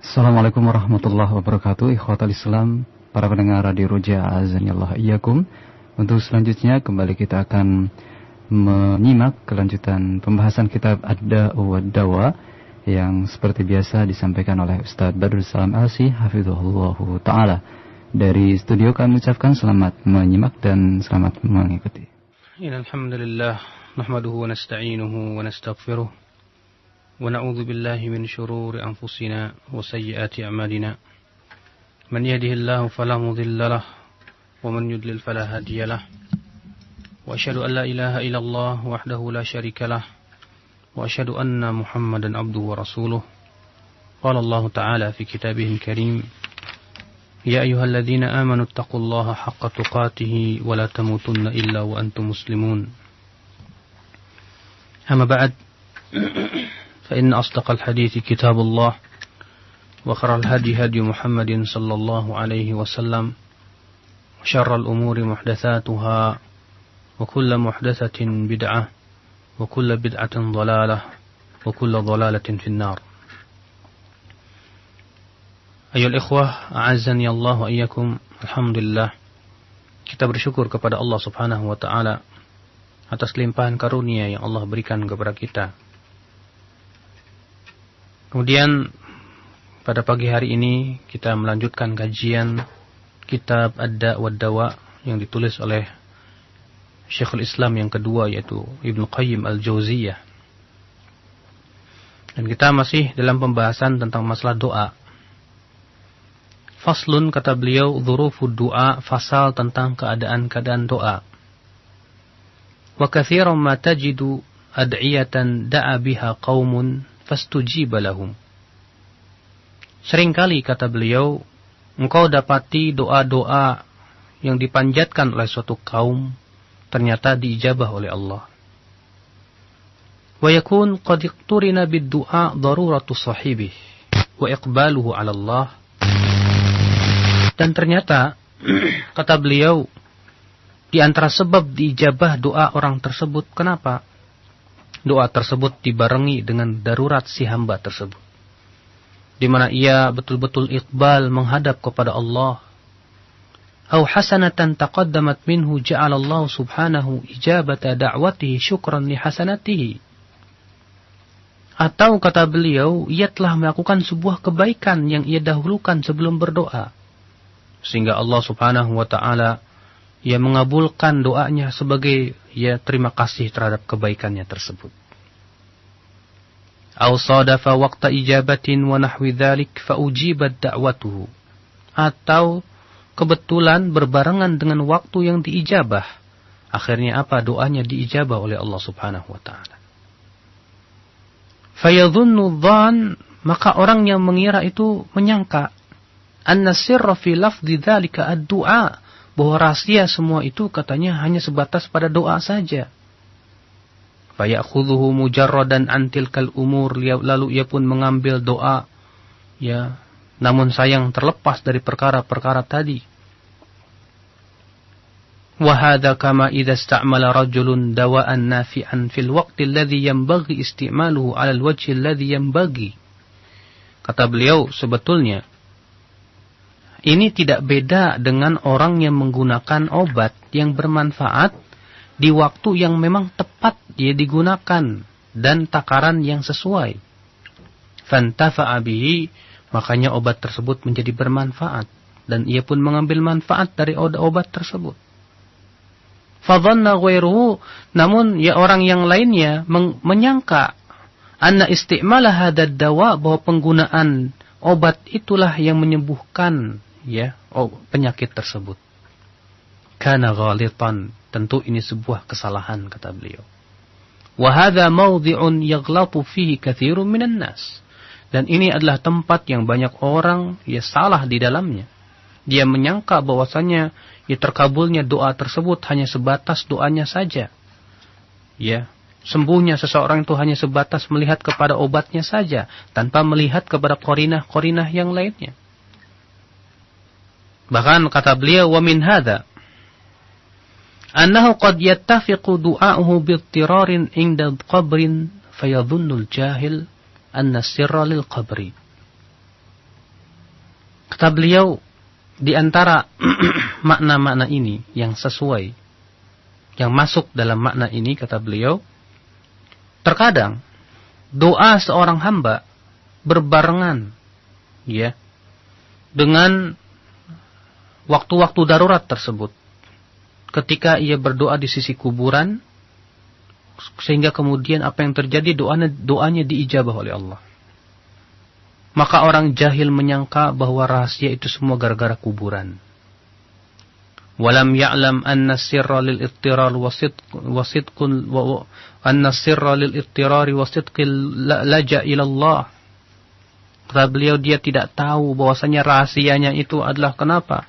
Assalamualaikum warahmatullahi wabarakatuh. Ikhwatal Islam, para pendengar Radio Roja, azanillah iyyakum. Untuk selanjutnya kembali kita akan menyimak kelanjutan pembahasan kitab Ad-Da'u wad-Dawa yang seperti biasa disampaikan oleh Ustaz Badrul Salam Alsi hafizahullahu taala. Dari studio kami ucapkan selamat menyimak dan selamat mengikuti. Alhamdulillah, nahmaduhu wa nasta'inuhu wa nastaghfiruh. ونعوذ بالله من شرور أنفسنا وسيئات أعمالنا من يهده الله فلا مضل له ومن يضلل فلا هادي له وأشهد أن لا إله إلا الله وحده لا شريك له وأشهد أن محمدا عبده ورسوله قال الله تعالى في كتابه الكريم يا أيها الذين آمنوا اتقوا الله حق تقاته ولا تموتن إلا وأنتم مسلمون أما بعد فإن أصدق الحديث كتاب الله وخير الهدي هدي محمد صلى الله عليه وسلم وشر الأمور محدثاتها وكل محدثة بدعة وكل بدعة ضلالة وكل ضلالة في النار. أيها الإخوة أعزني الله وإياكم. Alhamdulillah, kita bersyukur kepada Allah Subhanahu wa taala atas limpahan karunia yang Allah berikan kepada kita. Kemudian pada pagi hari ini kita melanjutkan kajian kitab Ad-Da'u wad-Dawa yang ditulis oleh Syekhul Islam yang kedua, yaitu Ibnu Qayyim al-Jauziyah. Dan kita masih dalam pembahasan tentang masalah doa. Faslun, kata beliau, dzurufud du'a, fasal tentang keadaan-keadaan doa. Wa katsiran ma tajidu ad'iyatan da'a biha qaumun fastujiba lahum. Seringkali, kata beliau, engkau dapati doa-doa yang dipanjatkan oleh suatu kaum ternyata diijabah oleh Allah. Wa yakun qad iqturina bid-du'a daruratu sahibih wa iqbaluhu 'ala Allah. Dan ternyata kata beliau, di antara sebab diijabah doa orang tersebut, kenapa? Doa tersebut dibarengi dengan darurat si hamba tersebut, di mana ia betul-betul iqbal menghadap kepada Allah. Aw hasanatan taqaddamat minhu ja'ala Allah subhanahu ijabata da'watihi syukran li hasanatihi. Atau kata beliau, ia telah melakukan sebuah kebaikan yang ia dahulukan sebelum berdoa, sehingga Allah subhanahu wa ta'ala ia mengabulkan doanya sebagai ia terima kasih terhadap kebaikannya tersebut. Aw sadafa waqta ijabatin wa nahwi dzalik fa ujibat da'watuhu. Atau kebetulan berbarengan dengan waktu yang diijabah, akhirnya apa? Doanya diijabah oleh Allah subhanahu wa ta'ala. Fayadhunnu dhan, maka orang yang mengira itu menyangka anna sirra fi lafdhi dzalika ad-du'a, bahwa rahasia semua itu katanya hanya sebatas pada doa saja. Fayakhudhuhu mujarradan an tilkal umur, lalu ia pun mengambil doa, ya, namun sayang terlepas dari perkara-perkara tadi. Wa hadha kama idza ista'mala rajulun dawa'an nafi'an fil waqti alladhi yanbaghi isti'maluhu 'ala al-wajhi alladhi yanbaghi. Kata beliau, sebetulnya ini tidak beda dengan orang yang menggunakan obat yang bermanfaat di waktu yang memang tepat dia digunakan dan takaran yang sesuai. Fantafa'a bihi, makanya obat tersebut menjadi bermanfaat dan ia pun mengambil manfaat dari obat tersebut. Fadhanna ghairuhu, namun ya orang yang lainnya menyangka anna istimala hadzal dawa, bahwa penggunaan obat itulah yang menyembuhkan penyakit tersebut. Kana ghalitan, tentu ini sebuah kesalahan, kata beliau. Wa hadza mawdhi'un yaghlatu fihi katsirun minan nas. Dan ini adalah tempat yang banyak orang salah di dalamnya. Dia menyangka bahwasanya terkabulnya doa tersebut hanya sebatas doanya saja. Sembuhnya seseorang itu hanya sebatas melihat kepada obatnya saja, tanpa melihat kepada qarinah-qarinah yang lainnya. Bahkan kata beliau, wa min hadza annahu qad yattafiqu du'a'uhu bi'tirarin 'inda qabrin fayadhunnu al-jahil anna sirra lil qabri. Kata beliau, di antara makna-makna ini yang sesuai, yang masuk dalam makna ini, kata beliau, terkadang doa seorang hamba berbarengan ya dengan waktu-waktu darurat tersebut. Ketika ia berdoa di sisi kuburan, sehingga kemudian apa yang terjadi, doanya diijabah oleh Allah. Maka orang jahil menyangka bahwa rahasia itu semua gara-gara kuburan. Walam ya'lam anna sirra lil ittirar wasidqun anna sirra lil ittirari wasidqil laja ila Allah. Kata beliau, dia tidak tahu bahwasanya rahasianya itu adalah kenapa?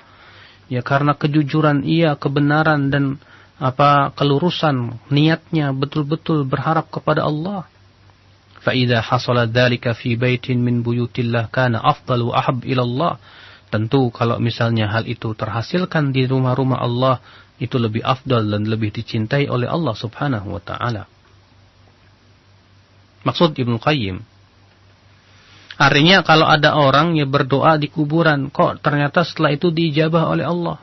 Ya karena kejujuran ia, kebenaran dan kelurusan niatnya betul-betul berharap kepada Allah. فَإِذَا حَصَلَ ذَلِكَ فِي بَيْتٍ مِنْ بُيُوتِ اللَّهِ كَانَ أَفْضَلُ وَأَحَبُّ إِلَى اللَّهِ. Tentu kalau misalnya hal itu terhasilkan di rumah-rumah Allah, itu lebih afdal dan lebih dicintai oleh Allah Subhanahu wa taala. Maksud Ibnu Qayyim, artinya kalau ada orang yang berdoa di kuburan, kok ternyata setelah itu diijabah oleh Allah.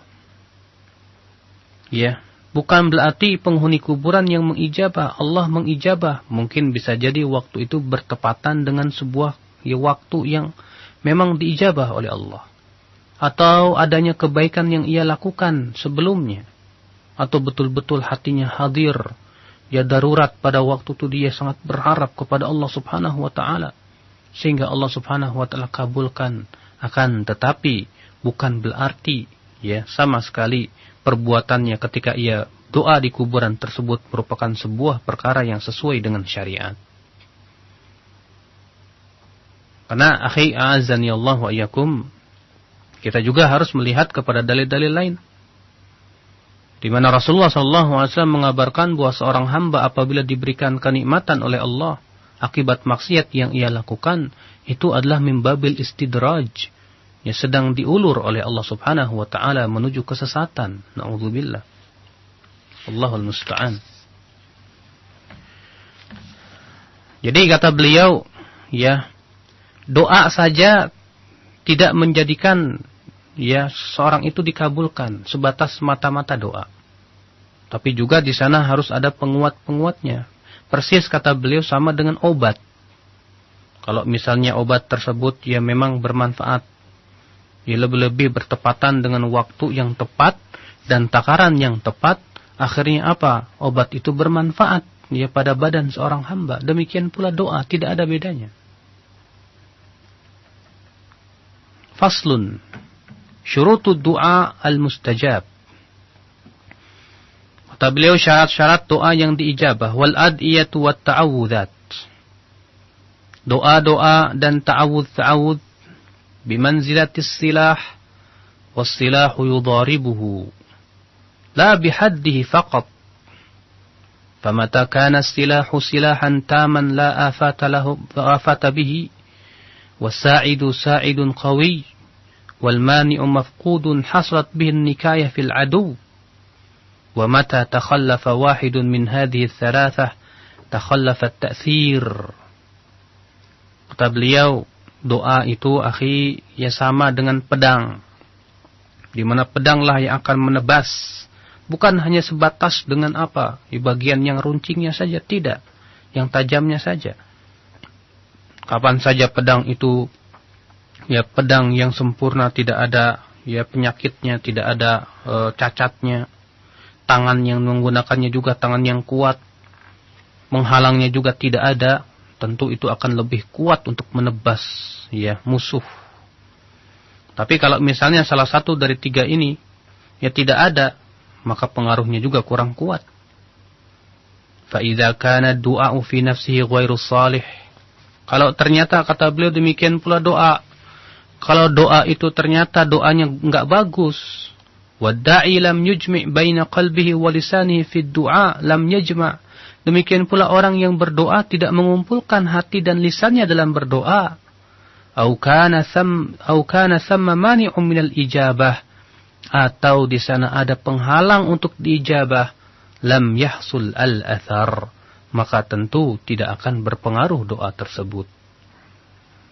Ya, bukan berarti penghuni kuburan yang mengijabah, Allah mengijabah. Mungkin bisa jadi waktu itu bertepatan dengan sebuah waktu yang memang diijabah oleh Allah. Atau adanya kebaikan yang ia lakukan sebelumnya. Atau betul-betul hatinya hadir. Ya darurat pada waktu itu dia sangat berharap kepada Allah Subhanahu wa ta'ala. Sehingga Allah Subhanahu wa ta'ala kabulkan. Akan tetapi bukan berarti ya sama sekali perbuatannya ketika ia doa di kuburan tersebut merupakan sebuah perkara yang sesuai dengan syariat. Karena akhi a'azzani Allah wa iyyakum, kita juga harus melihat kepada dalil-dalil lain. Di mana Rasulullah SAW mengabarkan bahwa seorang hamba apabila diberikan kenikmatan oleh Allah akibat maksiat yang ia lakukan, itu adalah mimbabil istidraj, ya sedang diulur oleh Allah Subhanahu wa taala menuju kesesatan. Na'udzubillah. Allahul musta'an. Jadi kata beliau, ya, doa saja tidak menjadikan ya seorang itu dikabulkan sebatas mata-mata doa. Tapi juga di sana harus ada penguat-penguatnya. Persis kata beliau sama dengan obat. Kalau misalnya obat tersebut ya memang bermanfaat, ya lebih-lebih bertepatan dengan waktu yang tepat dan takaran yang tepat, akhirnya apa? Obat itu bermanfaat ya pada badan seorang hamba. Demikian pula doa, tidak ada bedanya. Faslun, syurutud du'a al-mustajab. Kata beliau, syarat-syarat doa yang diijabah. Wal ad'iyatu wat ta'awudzat. Doa-doa dan ta'awudz-ta'awudz bimanzilatis silah was silahu yudharibuhu la bihaddihi faqat. Famata kana as-silahu silahan taman la afata bihi was-sa'idu sa'idun qawi wal mani'u mafqudun hasalat bihi an-nikayah fil adu. Wa mata takhallafa wahidun min hadhihi ats-tsalatsah takhallafa at-ta'thir. Kata beliau, doa itu akhi ya sama dengan pedang. Di mana pedanglah yang akan menebas, bukan hanya sebatas dengan apa? Di bagian yang runcingnya saja, tidak, yang tajamnya saja. Kapan saja pedang itu ya pedang yang sempurna, tidak ada ya penyakitnya, tidak ada cacatnya. Tangan yang menggunakannya juga tangan yang kuat, menghalangnya juga tidak ada, tentu itu akan lebih kuat untuk menebas ya musuh. Tapi kalau misalnya salah satu dari tiga ini ya tidak ada, maka pengaruhnya juga kurang kuat. Fa idza kana du'a'u fi nafsihi ghairu shalih. Kalau ternyata kata beliau demikian pula doa, kalau doa itu ternyata doanya enggak bagus, wadda'i lam yujmi' baina qalbihi wa lisanihi fi du'a lam yajma'. Demikian pula orang yang berdoa tidak mengumpulkan hati dan lisannya dalam berdoa. Au kana thamma mani'un minal ijabah, atau di sana ada penghalang untuk diijabah, lam yahsul al-athar, maka tentu tidak akan berpengaruh doa tersebut.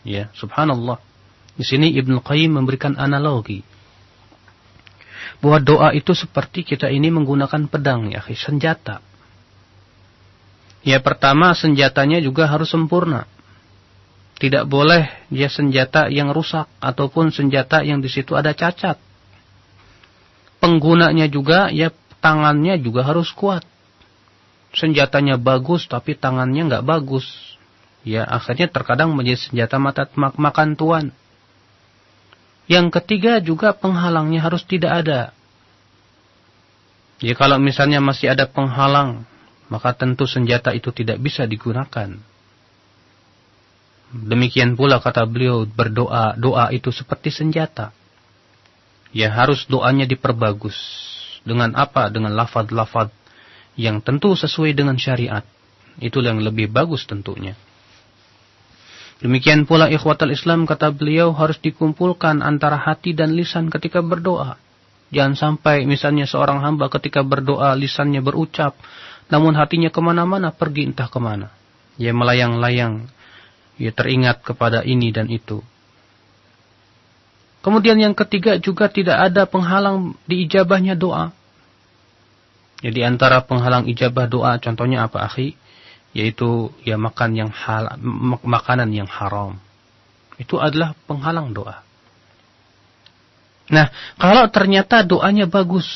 Ya, subhanallah. Di sini Ibnu Qayyim memberikan analogi bahwa doa itu seperti kita ini menggunakan pedang, ya, senjata. Ya, pertama senjatanya juga harus sempurna. Tidak boleh dia senjata yang rusak ataupun senjata yang di situ ada cacat. Penggunanya juga, ya, tangannya juga harus kuat. Senjatanya bagus tapi tangannya nggak bagus, ya, akhirnya terkadang menjadi senjata makan tuan. Yang ketiga juga penghalangnya harus tidak ada. Ya, kalau misalnya masih ada penghalang, maka tentu senjata itu tidak bisa digunakan. Demikian pula kata beliau, berdoa, doa itu seperti senjata. Ya, harus doanya diperbagus. Dengan apa? Dengan lafaz-lafaz yang tentu sesuai dengan syariat. Itu yang lebih bagus tentunya. Demikian pula ikhwatal Islam, kata beliau, harus dikumpulkan antara hati dan lisan ketika berdoa. Jangan sampai misalnya seorang hamba ketika berdoa lisannya berucap, namun hatinya kemana-mana, pergi entah kemana. Ya, melayang-layang, ya, teringat kepada ini dan itu. Kemudian yang ketiga juga tidak ada penghalang diijabahnya doa. Jadi antara penghalang ijabah doa, contohnya apa, akhi? Yaitu, ya, makanan yang haram. Itu adalah penghalang doa. Nah, kalau ternyata doanya bagus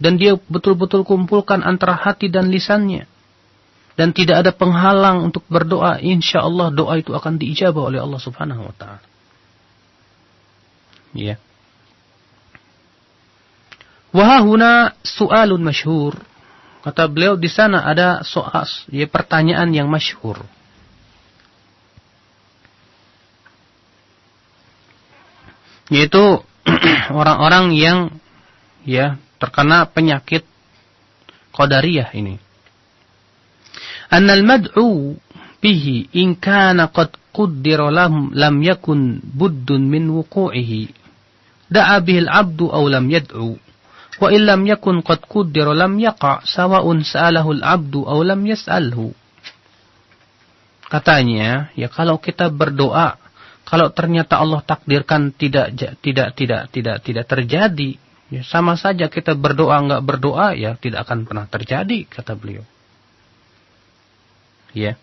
dan dia betul-betul kumpulkan antara hati dan lisannya dan tidak ada penghalang untuk berdoa, insya Allah doa itu akan diijabah oleh Allah Subhanahu wa taala. Ya. Wa huna su'alun masyhur. Kata beliau, di sana ada soal, ya, pertanyaan yang masyhur. Yaitu orang-orang yang, ya, terkena penyakit qadariyah ini. Annal mad'u bihi in kana qad quddira lam yakun buddun min wuqu'ihi. Da'a bihi al-'abdu aw lam yad'u. Wa illam yakun qad quddira lam yaqa' sawa'un sa'alahu al-'abdu aw lam yas'alhu. Katanya, ya, kalau kita berdoa, kalau ternyata Allah takdirkan tidak terjadi, ya, sama saja kita berdoa enggak berdoa, ya, tidak akan pernah terjadi, kata beliau. Ya.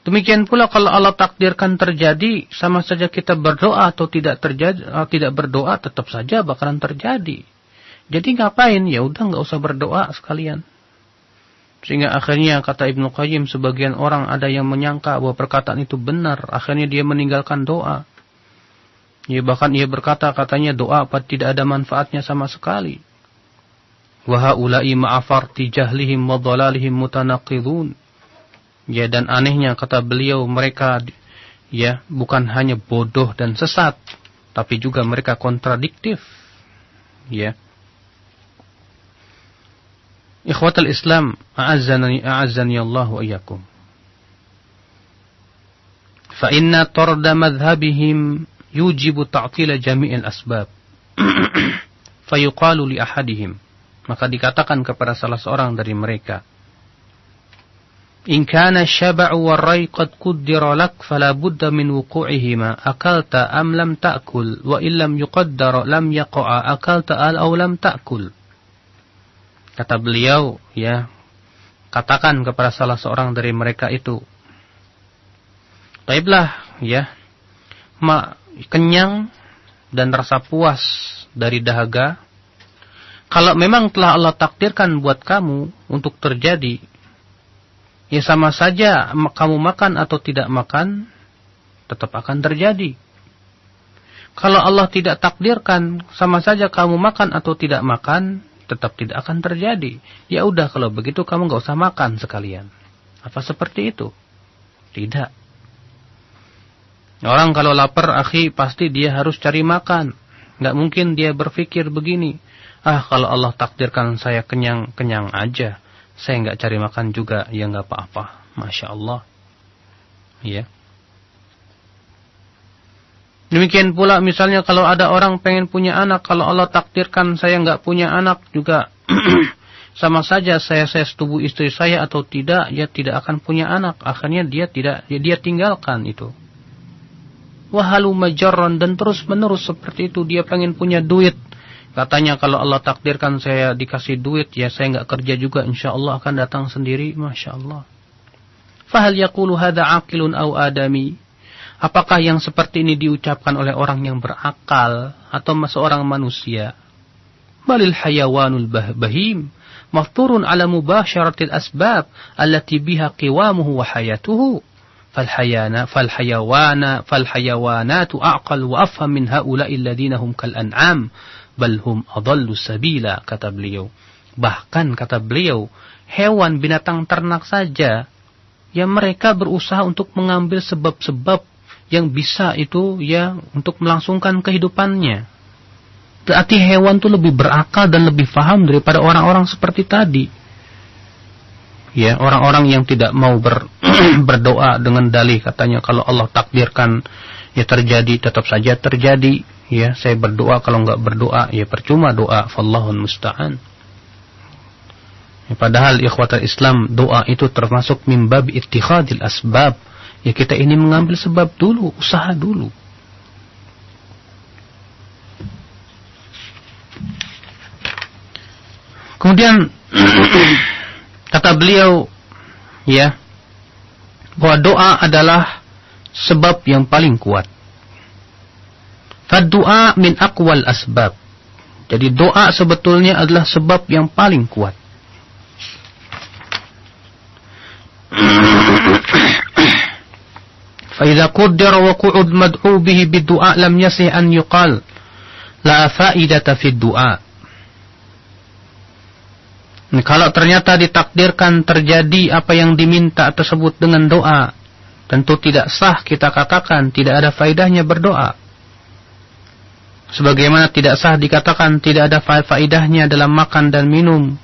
Demikian pula kalau Allah takdirkan terjadi, sama saja kita berdoa atau tidak terjadi, tidak berdoa, tetap saja bakalan terjadi. Jadi ngapain? Ya udah, nggak usah berdoa sekalian. Sehingga akhirnya kata Ibnu Qayyim, sebagian orang ada yang menyangka bahwa perkataan itu benar, akhirnya dia meninggalkan doa. Ya, bahkan ia berkata, katanya doa apa tidak ada manfaatnya sama sekali. Wa haula'i ma'afarti jahlihim wa dhalalihim mutanaqidun. Ya, dan anehnya kata beliau, mereka, ya, bukan hanya bodoh dan sesat, tapi juga mereka kontradiktif. Ya. Ikhwatal Islam, a'azzani Allah wa iyyakum. Fa inna tarda madhhabihim yujibu ta'tila jami'il asbab. Fa yuqalu li ahadihim. Maka dikatakan kepada salah seorang dari mereka, in kana syaba'u war-ray qad quddira lak fala budda min wuqu'ihima akalta am lam ta'kul wa illam yuqaddara lam yaqa'a akalta aw lam ta'kul. Kata beliau, ya, katakan kepada salah seorang dari mereka itu, baiklah, ya, kenyang dan rasa puas dari dahaga, kalau memang telah Allah takdirkan buat kamu untuk terjadi, ya sama saja kamu makan atau tidak makan, tetap akan terjadi. Kalau Allah tidak takdirkan, sama saja kamu makan atau tidak makan, tetap tidak akan terjadi. Ya udah, kalau begitu kamu nggak usah makan sekalian. Apa seperti itu? Tidak. Orang kalau lapar, akhi, pasti dia harus cari makan. Nggak mungkin dia berpikir begini, kalau Allah takdirkan saya kenyang aja, saya nggak cari makan juga, ya nggak apa-apa. Masya Allah. Ya. Demikian pula misalnya kalau ada orang pengen punya anak, kalau Allah takdirkan saya nggak punya anak juga, sama saja saya setubuh istri saya atau tidak, dia tidak akan punya anak. Akhirnya dia tinggalkan itu. Wahaluma jarran, dan terus menerus seperti itu. Dia pengen punya duit. Katanya kalau Allah takdirkan saya dikasih duit, ya saya nggak kerja juga, insya Allah akan datang sendiri. Masya Allah. Fahal yaqulu hadha aqilun aw adami. Apakah yang seperti ini diucapkan oleh orang yang berakal atau seorang manusia? Balil hayawanul bahim mafturun ala mubasharatil asbab allati biha qiwamuhu wa hayatuhu. Falhayawanatu a'qal wa afham min haula'i alladhina hum kal an'am bal hum adallu sabila, kata beliau. Bahkan kata beliau, hewan binatang ternak saja yang mereka berusaha untuk mengambil sebab-sebab yang bisa itu ya untuk melangsungkan kehidupannya. Berarti hewan itu lebih berakal dan lebih paham daripada orang-orang seperti tadi. Ya, orang-orang yang tidak mau berdoa dengan dalih, katanya kalau Allah takdirkan ya terjadi, tetap saja terjadi. Ya, saya berdoa, kalau enggak berdoa ya percuma doa. Fallahul musta'an. Ya, padahal ikhwatal Islam, doa itu termasuk min bab ittikhadil asbab. Ya, kita ini mengambil sebab dulu, usaha dulu. Kemudian kata beliau, ya, bahwa doa adalah sebab yang paling kuat. Fad-du'a min aqwal asbab. Jadi doa sebetulnya adalah sebab yang paling kuat. Fa idza qaddara wuqu'ud mad'u bihi bid-du'a lam yasih an yuqal la fa'idata fid du'a. Kalau ternyata ditakdirkan terjadi apa yang diminta tersebut dengan doa, tentu tidak sah kita katakan tidak ada faedahnya berdoa. Sebagaimana tidak sah dikatakan tidak ada faedahnya dalam makan dan minum.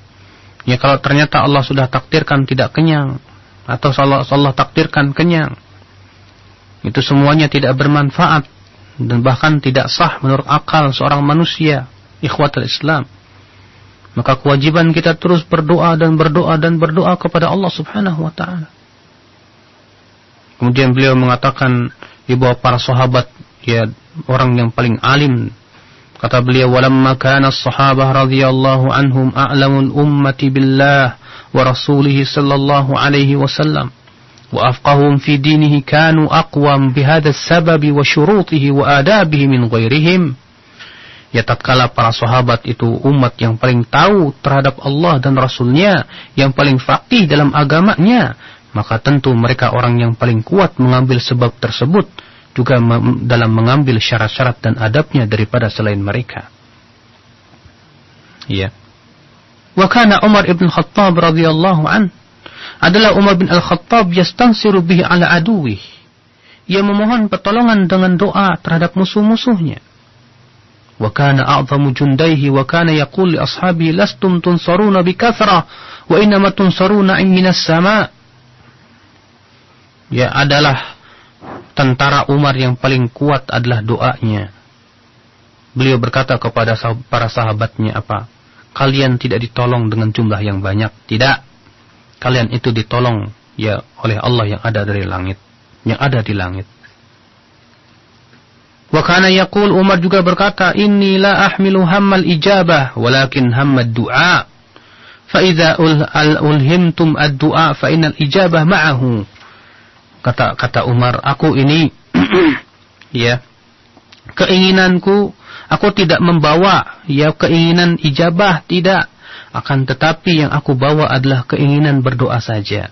Ya, kalau ternyata Allah sudah takdirkan tidak kenyang, atau Allah takdirkan kenyang, itu semuanya tidak bermanfaat dan bahkan tidak sah menurut akal seorang manusia. Ikhwatul Islam, maka kewajiban kita terus berdoa dan berdoa dan berdoa kepada Allah Subhanahu wa taala. Kemudian beliau mengatakan di bawah para sahabat, ya, orang yang paling alim. Kata beliau, "Walamma kana as-sahabah radhiyallahu anhum a'lamul ummati billah wa rasulih sallallahu alaihi wasallam wa afqahum fi dinihi kanu aqwam bihadha as-sababi wa syurutihi wa adabihi min ghairihim." Ya, tatkala para sahabat itu umat yang paling tahu terhadap Allah dan Rasulnya, yang paling faqih dalam agamanya, maka tentu mereka orang yang paling kuat mengambil sebab tersebut, juga dalam mengambil syarat-syarat dan adabnya daripada selain mereka. Ya. Wa kana Umar ibn Khattab radhiyallahu an, adalah Umar bin Al-Khattab yastansiru bihi ala aduwih. Ia memohon pertolongan dengan doa terhadap musuh-musuhnya. Wa kana a'zamu jundaihi wa kana yaqul li ashabihi lastum tunsaruna bikathra wa innama tunsaruna minas sama. Ya, adalah tentara Umar yang paling kuat adalah doanya. Beliau berkata kepada para sahabatnya, apa? Kalian tidak ditolong dengan jumlah yang banyak. Tidak. Kalian itu ditolong ya oleh Allah yang ada dari langit, yang ada di langit. Wa kana yaqul, Umar juga berkata, inni la ahmilu hammal ijabah walakin hammad du'a. Fa idza ulhimtum ad-du'a fa innal ijabah ma'ahu. Kata Umar, aku ini ya, keinginanku, aku tidak membawa ya keinginan ijabah, tidak, akan tetapi yang aku bawa adalah keinginan berdoa saja.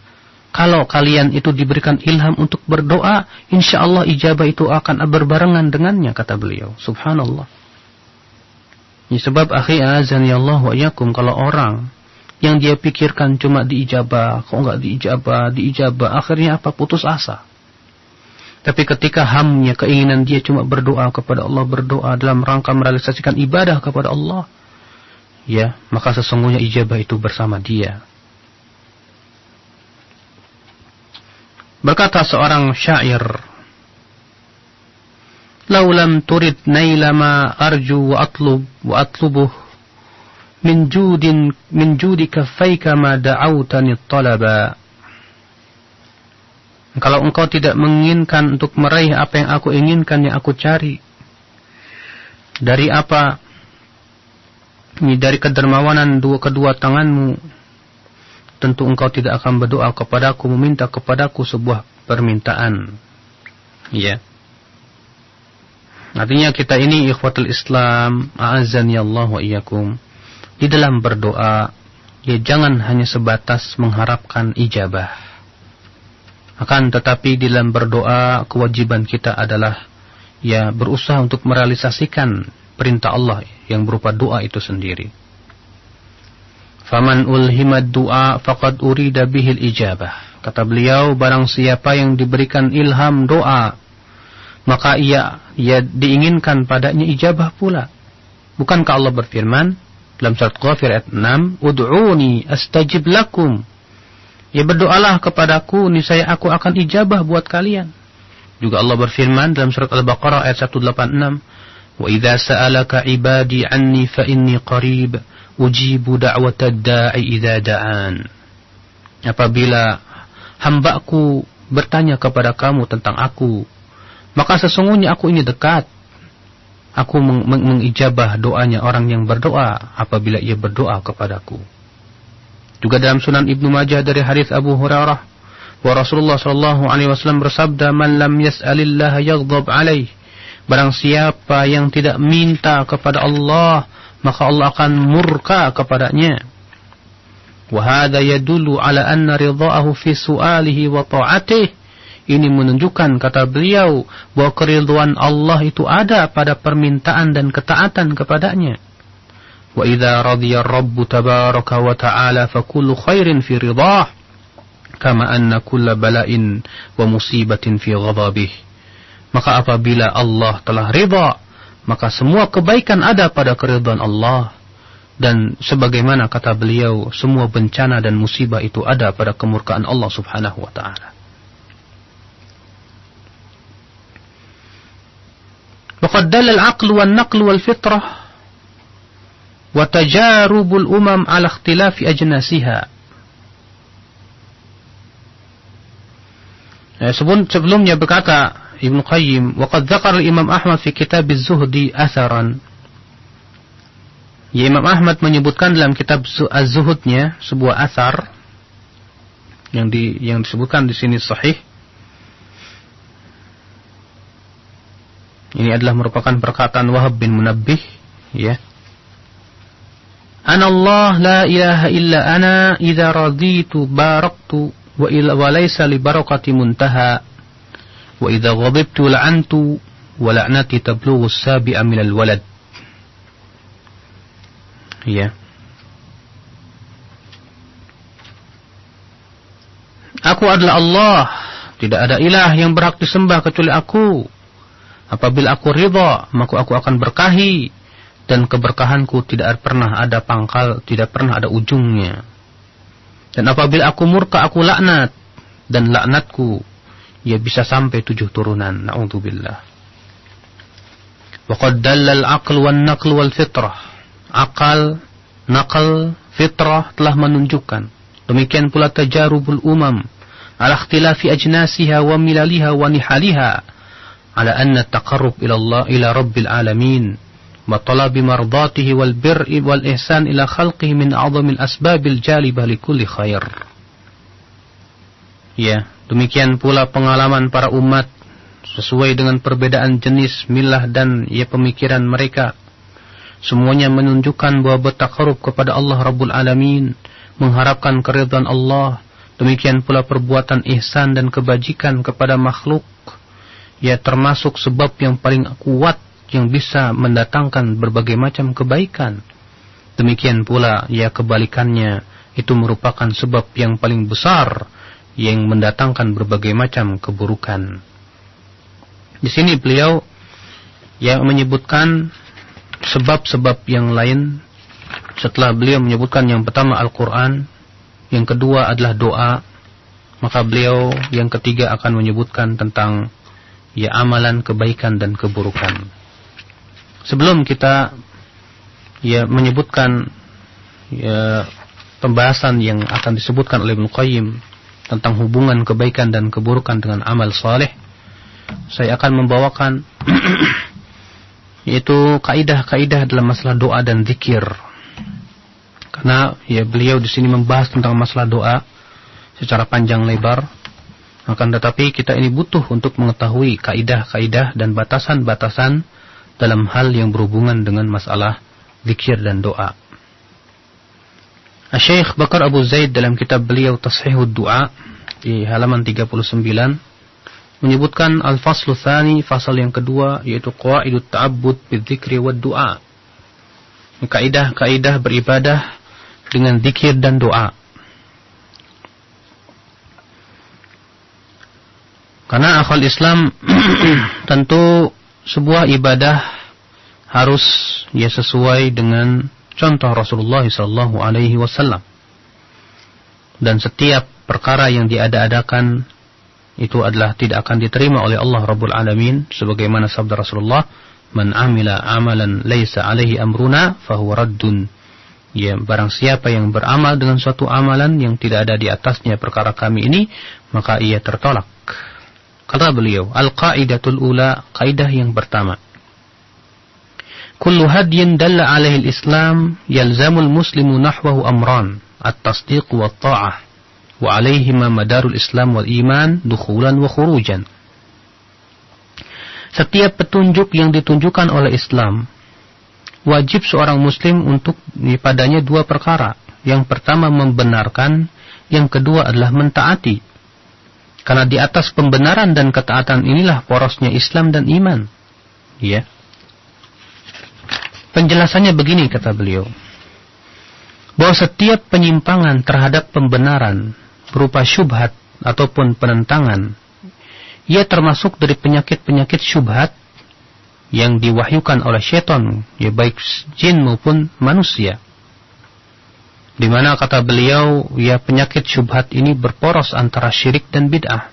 Kalau kalian itu diberikan ilham untuk berdoa, insya Allah ijabah itu akan berbarengan dengannya, kata beliau. Subhanallah. Ini sebab akhi azani Allah wa yakum, kalau orang yang dia pikirkan cuma diijabah, kok enggak diijabah, akhirnya apa? Putus asa. Tapi ketika hamnya, keinginan dia cuma berdoa kepada Allah, berdoa dalam rangka merealisasikan ibadah kepada Allah, ya, maka sesungguhnya ijabah itu bersama dia. Berkata seorang syair, "Lau lam turid naila ma arju wa atlubuh min judi kaffaika ma da'awtani talaba." Kalau engkau tidak menginginkan untuk meraih apa yang aku inginkan, yang aku cari. Dari apa? Ini dari kedermawanan kedua tanganmu. Tentu engkau tidak akan berdoa kepadaku, meminta kepadaku sebuah permintaan. Ya. Artinya kita ini ikhwatul Islam, a'azzani Allah wa iyyakum. Di dalam berdoa, ya jangan hanya sebatas mengharapkan ijabah. Akan tetapi di dalam berdoa, kewajiban kita adalah ya berusaha untuk merealisasikan perintah Allah yang berupa doa itu sendiri. Faman ulhimad du'a faqad urida bihil ijabah. Kata beliau, barang siapa yang diberikan ilham doa, maka ia diinginkan padanya ijabah pula. Bukankah Allah berfirman dalam surat Ghafir ayat 6, "Ud'uni astajib lakum." Ya berdoalah kepadaku, niscaya aku akan ijabah buat kalian. Juga Allah berfirman dalam surat Al-Baqarah ayat 186, "Wa idza sa'alaka 'ibadi 'anni fa inni qarib, ujibu da'watad da'i idza da'an." Apabila hambaku bertanya kepada kamu tentang aku, maka sesungguhnya aku ini dekat. Aku mengijabah doanya orang yang berdoa apabila ia berdoa kepadaku. Juga dalam Sunan Ibnu Majah dari hadis Abu Hurairah, bahwa Rasulullah sallallahu alaihi wasallam bersabda, "Man lam yas'alillah yaghdab alaih." Barang siapa yang tidak minta kepada Allah, maka Allah akan murka kepadanya. Wa hadza yadullu ala anna ridha'ahu fi su'alihi wa ta'atihi. Ini menunjukkan, kata beliau, bahwa keridhaan Allah itu ada pada permintaan dan ketaatan kepadanya. Wa idza radiya Rabbu tabaraka wa ta'ala fa kullu khairin fi ridhah, kama anna kulla bala'in wa musibatin fi ghadabih. Maka apabila Allah telah ridha, maka semua kebaikan ada pada keridhaan Allah. Dan sebagaimana kata beliau, semua bencana dan musibah itu ada pada kemurkaan Allah subhanahu wa ta'ala. Waqad dalla al-aql wan-naql wal-fitrah wa tajarubul umam ala ikhtilafi ajnasiha. Sebelumnya berkata Ibnu Qayyim, waqad dzakara Imam Ahmad fi kitab Az-Zuhdi atharan. Ya, Imam Ahmad menyebutkan dalam kitab Az-Zuhudnya sebuah athar yang disebutkan di sini sahih. Ini adalah merupakan perkataan Wahab bin Munabbih, ya. Ana Allah la ilaha illa ana idza raditu baraktu wa laysa li barakati muntaha wa idza ghadibtu la'antu wa la'nati tablughu as-sabi'a min al-walad. Ya. Aku adalah Allah, tidak ada ilah yang berhak disembah kecuali aku. Apabila aku ridha, maka aku akan berkahi, dan keberkahanku tidak pernah ada pangkal, tidak pernah ada ujungnya. Dan apabila aku murka, aku laknat, dan laknatku ya bisa sampai 7 turunan. Na'udzubillah. Wa qad dalla al-aql wan-naql wal-fitrah. Akal, nakal, fitrah telah menunjukkan. Demikian pula tajarubul umam ala ikhtilafi ajnasiha wa milaliha wa nihaliha ala anna taqarrub ila Allah ila rabbil alamin wa talabi mardatihi wal birri wal ihsan ila khalqihi min a'zamil asbabil jalibah li kulli khair. Ya, demikian pula pengalaman para umat sesuai dengan perbedaan jenis, milah dan ya pemikiran mereka. Semuanya menunjukkan bahwa bertakarub kepada Allah Rabbul Alamin, mengharapkan keridhaan Allah. Demikian pula perbuatan ihsan dan kebajikan kepada makhluk, ya termasuk sebab yang paling kuat yang bisa mendatangkan berbagai macam kebaikan. Demikian pula ya kebalikannya, itu merupakan sebab yang paling besar yang mendatangkan berbagai macam keburukan. Di sini beliau yang menyebutkan sebab-sebab yang lain. Setelah beliau menyebutkan yang pertama Al-Quran, yang kedua adalah doa, maka beliau yang ketiga akan menyebutkan tentang ya amalan kebaikan dan keburukan. Sebelum kita ya menyebutkan ya pembahasan yang akan disebutkan oleh Ibnu Qayyim tentang hubungan kebaikan dan keburukan dengan amal saleh, saya akan membawakan yaitu kaidah-kaidah dalam masalah doa dan zikir. Karena ya beliau di sini membahas tentang masalah doa secara panjang lebar. Akan tetapi kita ini butuh untuk mengetahui kaidah-kaidah dan batasan-batasan dalam hal yang berhubungan dengan masalah zikir dan doa. Syekh Bakar Abu Zaid dalam kitab beliau Tashihud Du'a di halaman 39 menyebutkan al-faslu tsani, fasal yang kedua, yaitu qawaidut ta'abbud bidzikri wad du'a. Kaidah-kaidah beribadah dengan zikir dan doa. Karena akhwal Islam tentu sebuah ibadah harus ya sesuai dengan contoh Rasulullah SAW. Dan setiap perkara yang diada-adakan itu adalah tidak akan diterima oleh Allah Rabbul Alamin, sebagaimana sabda Rasulullah, "Man amila amalan laisa alaihi amruna fahuwa raddun." Ya, barang siapa yang beramal dengan suatu amalan yang tidak ada di atasnya perkara kami ini, maka ia tertolak. Kata beliau, al-qaidatul ula, kaidah yang pertama. Kullu hadyin dalla alaihi al-islam yalzamul muslimu nahwahu amran, at-tasdiq wa ta'ah, wa alaihima madarul islam wal iman dukhulan wa khurujan. Setiap petunjuk yang ditunjukkan oleh Islam, wajib seorang muslim untuk padanya dua perkara. Yang pertama membenarkan, yang kedua adalah mentaati. Karena di atas pembenaran dan ketaatan inilah porosnya Islam dan iman. Ya. Penjelasannya begini, kata beliau. Bahwa setiap penyimpangan terhadap pembenaran berupa syubhat ataupun penentangan, ia termasuk dari penyakit-penyakit syubhat yang diwahyukan oleh syaitan, ya baik jin maupun manusia. Di mana kata beliau, ya penyakit syubhat ini berporos antara syirik dan bid'ah.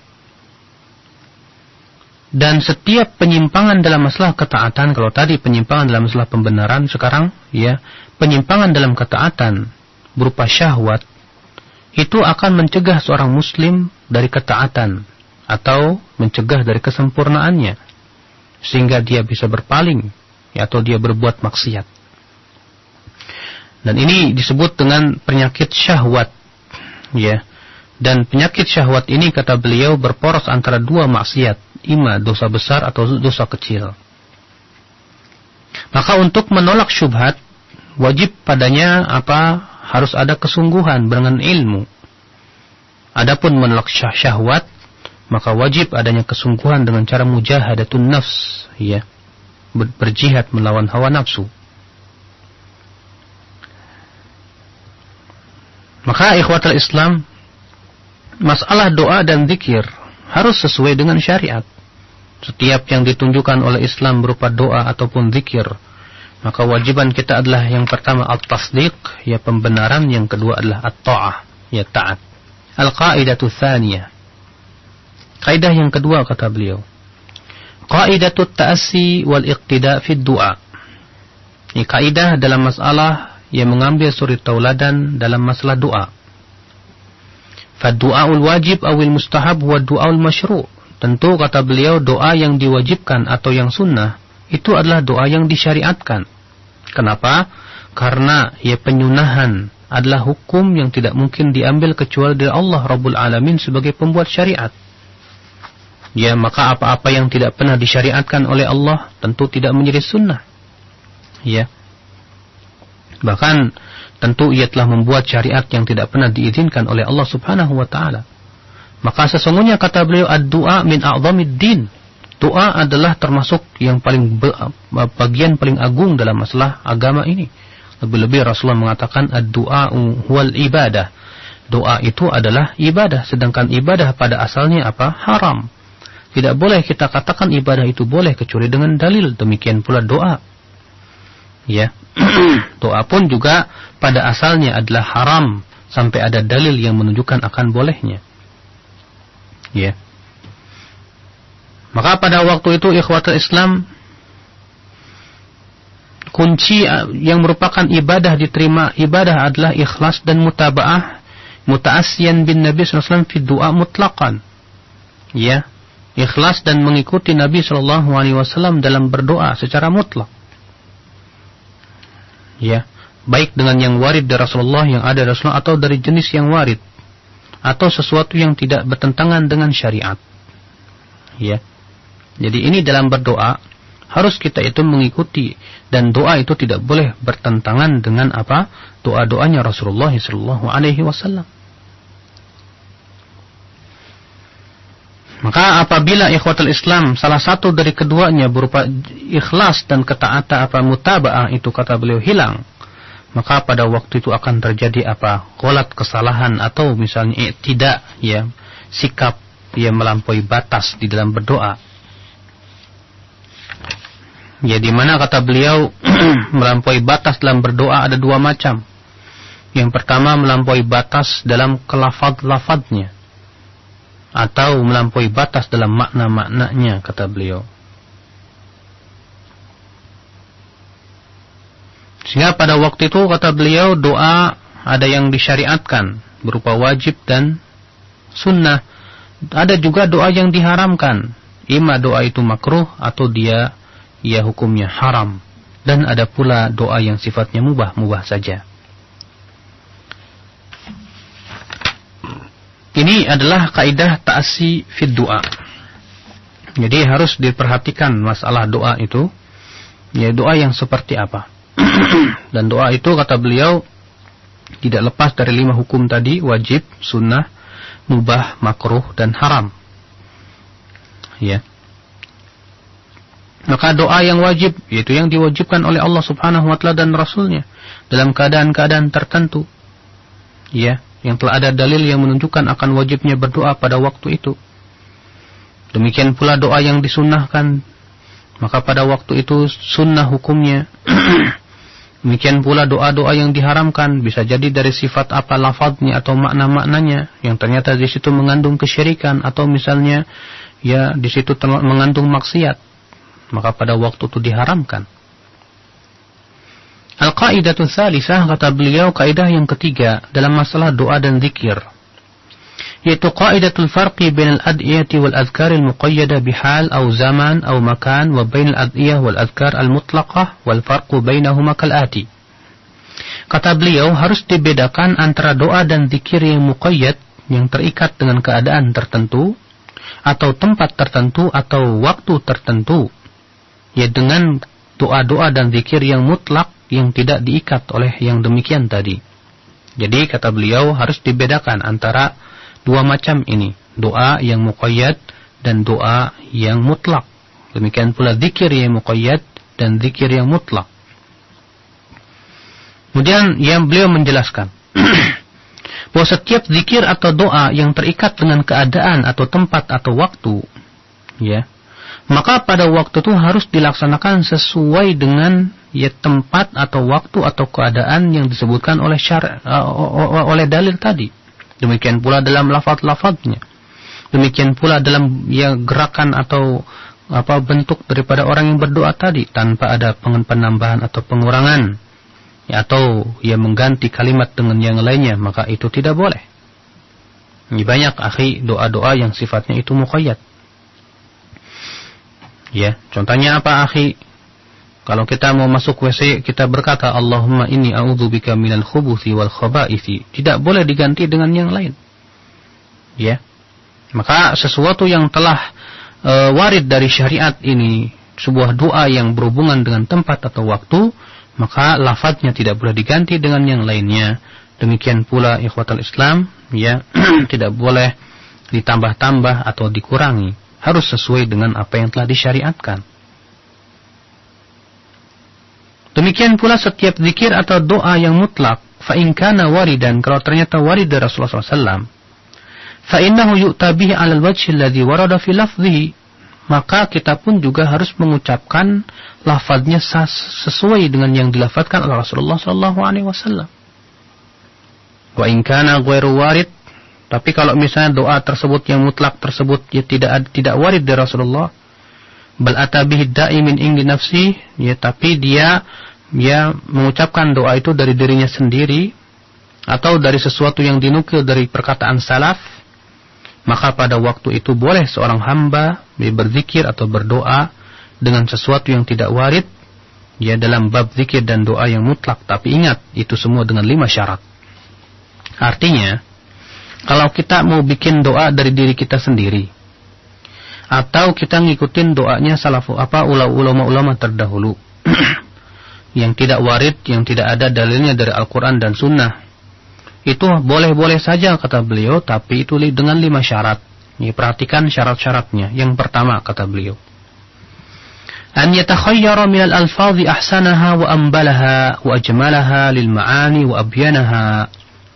Dan setiap penyimpangan dalam masalah ketaatan, kalau tadi penyimpangan dalam masalah pembenaran, sekarang ya penyimpangan dalam ketaatan berupa syahwat, itu akan mencegah seorang muslim dari ketaatan atau mencegah dari kesempurnaannya, sehingga dia bisa berpaling ya, atau dia berbuat maksiat. Dan ini disebut dengan penyakit syahwat, ya. Dan penyakit syahwat ini kata beliau berporos antara dua maksiat, ima dosa besar atau dosa kecil. Maka untuk menolak syubhat, wajib padanya apa? Harus ada kesungguhan dengan ilmu. Adapun menolak syahwat, maka wajib adanya kesungguhan dengan cara mujahadatun nafs, ya. Berjihad melawan hawa nafsu. Maka ikhwatul Islam, masalah doa dan zikir harus sesuai dengan syariat. Setiap yang ditunjukkan oleh Islam berupa doa ataupun zikir, maka wajiban kita adalah yang pertama at-tasdiq, ya pembenaran, yang kedua adalah at-ta'ah, ya taat. Al-qaidatu tsaniyah. Kaidah yang kedua kata beliau, qaidatu ta'assi wal iqtida' fi du'a. Ini kaidah dalam masalah yang mengambil suri tauladan dalam masalah doa. Fad-du'aul wajib awil mustahab wa du'aul masyru'. Tentu kata beliau, doa yang diwajibkan atau yang sunnah itu adalah doa yang disyariatkan. Kenapa? Karena ya penyunahan adalah hukum yang tidak mungkin diambil kecuali dari Allah Rabbul Alamin sebagai pembuat syariat. Ya, maka apa-apa yang tidak pernah disyariatkan oleh Allah tentu tidak menjadi sunnah. Ya. Bahkan tentu ia telah membuat syariat yang tidak pernah diizinkan oleh Allah Subhanahu wa taala. Maka sesungguhnya kata beliau, ad-du'a min a'dhamid din. Doa adalah termasuk yang paling bagian paling agung dalam masalah agama ini. Lebih-lebih Rasulullah mengatakan ad-du'a huwal ibadah. Doa itu adalah ibadah, sedangkan ibadah pada asalnya apa? Haram. Tidak boleh kita katakan ibadah itu boleh kecuali dengan dalil. Demikian pula doa. Ya. Doa pun juga pada asalnya adalah haram sampai ada dalil yang menunjukkan akan bolehnya. Ya. Maka pada waktu itu ikhwatul Islam, kunci yang merupakan ibadah diterima ibadah adalah ikhlas dan mutaba'ah muta'assiyan bin Nabi sallallahu alaihi wasallam fi du'a mutlaqan. Ya, ikhlas dan mengikuti Nabi sallallahu alaihi wasallam dalam berdoa secara mutlak. Ya, baik dengan yang warid dari Rasulullah, yang ada dari Rasulullah, atau dari jenis yang warid, atau sesuatu yang tidak bertentangan dengan syariat. Ya. Jadi ini dalam berdoa harus kita itu mengikuti, dan doa itu tidak boleh bertentangan dengan apa? Doa-doanya Rasulullah sallallahu alaihi wasallam. Maka apabila ikhwatul Islam salah satu dari keduanya berupa ikhlas dan ketaatan mutaba'ah itu kata beliau hilang, maka pada waktu itu akan terjadi ghalat, kesalahan, atau misalnya tidak, ya, sikap yang melampaui batas di dalam berdoa. Ya, di mana kata beliau melampaui batas dalam berdoa ada dua macam. Yang pertama melampaui batas dalam kelafaz-lafaznya, atau melampaui batas dalam makna-maknanya kata beliau. Sehingga pada waktu itu kata beliau doa ada yang disyariatkan berupa wajib dan sunnah. Ada juga doa yang diharamkan. Ima doa itu makruh atau dia hukumnya haram. Dan ada pula doa yang sifatnya mubah saja. Ini adalah kaidah ta'assi fid du'a. Jadi harus diperhatikan masalah doa itu. Ya, doa yang seperti apa. Dan doa itu kata beliau tidak lepas dari 5 hukum tadi, wajib, sunnah, mubah, makruh, dan haram. Ya. Maka doa yang wajib, yaitu yang diwajibkan oleh Allah Subhanahu wa taala dan Rasulnya dalam keadaan-keadaan tertentu. Ya, yang telah ada dalil yang menunjukkan akan wajibnya berdoa pada waktu itu. Demikian pula doa yang disunnahkan, maka pada waktu itu sunnah hukumnya. Demikian pula doa-doa yang diharamkan, bisa jadi dari sifat apa lafadznya atau makna-maknanya yang ternyata di situ mengandung kesyirikan, atau misalnya ya di situ mengandung maksiat, maka pada waktu itu diharamkan. Al-qaidatu tsalisah kata beliau, kaidah yang ketiga dalam masalah doa dan zikir, yaitu qaidatul farqi bainal ad'iyati wal adhkar al-muqayyada bihal aw zaman aw makan wa bainal ad'iyah wal adhkar al-mutlaqah wal farqu bainahuma kal'ati. Kata beliau harus dibedakan antara doa dan zikir yang muqayyad, yang terikat dengan keadaan tertentu atau tempat tertentu atau waktu tertentu, ya, dengan doa-doa dan zikir yang mutlak yang tidak diikat oleh yang demikian tadi. Jadi kata beliau harus dibedakan antara dua macam ini, doa yang muqayyad dan doa yang mutlak. Demikian pula zikir yang muqayyad dan zikir yang mutlak. Kemudian yang beliau menjelaskan bahwa setiap zikir atau doa yang terikat dengan keadaan atau tempat atau waktu, ya, maka pada waktu itu harus dilaksanakan sesuai dengan ya tempat atau waktu atau keadaan yang disebutkan oleh oleh dalil tadi. Demikian pula dalam lafaz-lafaznya. Demikian pula dalam ya gerakan atau bentuk daripada orang yang berdoa tadi, tanpa ada penambahan atau pengurangan, ya, atau ya mengganti kalimat dengan yang lainnya, maka itu tidak boleh. Ini banyak akhi doa-doa yang sifatnya itu muqayyad. Ya, contohnya apa akhi? Kalau kita mau masuk WC, kita berkata Allahumma inni a'udzubika minal khubuthi wal khaba'isi. Tidak boleh diganti dengan yang lain. Ya. Maka sesuatu yang telah warid dari syariat ini, sebuah doa yang berhubungan dengan tempat atau waktu, maka lafadznya tidak boleh diganti dengan yang lainnya. Demikian pula ikhwatul Islam, ya, tidak boleh ditambah-tambah atau dikurangi. Harus sesuai dengan apa yang telah disyariatkan. Demikian pula setiap zikir atau doa yang mutlak, fa in kana waridan, kalau ternyata warid dari Rasulullah SAW, fa innahu yu'ta bihi 'alal wajhi alladhi warada fi lafdhihi, maka kita pun juga harus mengucapkan lafadznya sesuai dengan yang dilafadzkan oleh Rasulullah SAW. Wa in kana ghairu warid, tapi kalau misalnya doa tersebut yang mutlak tersebut ya tidak warid dari Rasulullah, bal atabihi da'i min indi nafsi, ya, tapi dia mengucapkan doa itu dari dirinya sendiri, atau dari sesuatu yang dinukil dari perkataan salaf, maka pada waktu itu boleh seorang hamba berzikir atau berdoa dengan sesuatu yang tidak warid, ya, dalam bab zikir dan doa yang mutlak. Tapi ingat, itu semua dengan 5 syarat. Artinya, kalau kita mau bikin doa dari diri kita sendiri, atau kita ngikutin doanya ulama-ulama terdahulu yang tidak warid, yang tidak ada dalilnya dari Al-Quran dan Sunnah, itu boleh-boleh saja kata beliau, tapi itu dengan 5 syarat. Ini perhatikan syarat-syaratnya. Yang pertama kata beliau, an yatakhayyara min al-alfadhi ahsanaha wa ambalaha wa ajmalaha lil ma'ani wa abyanaha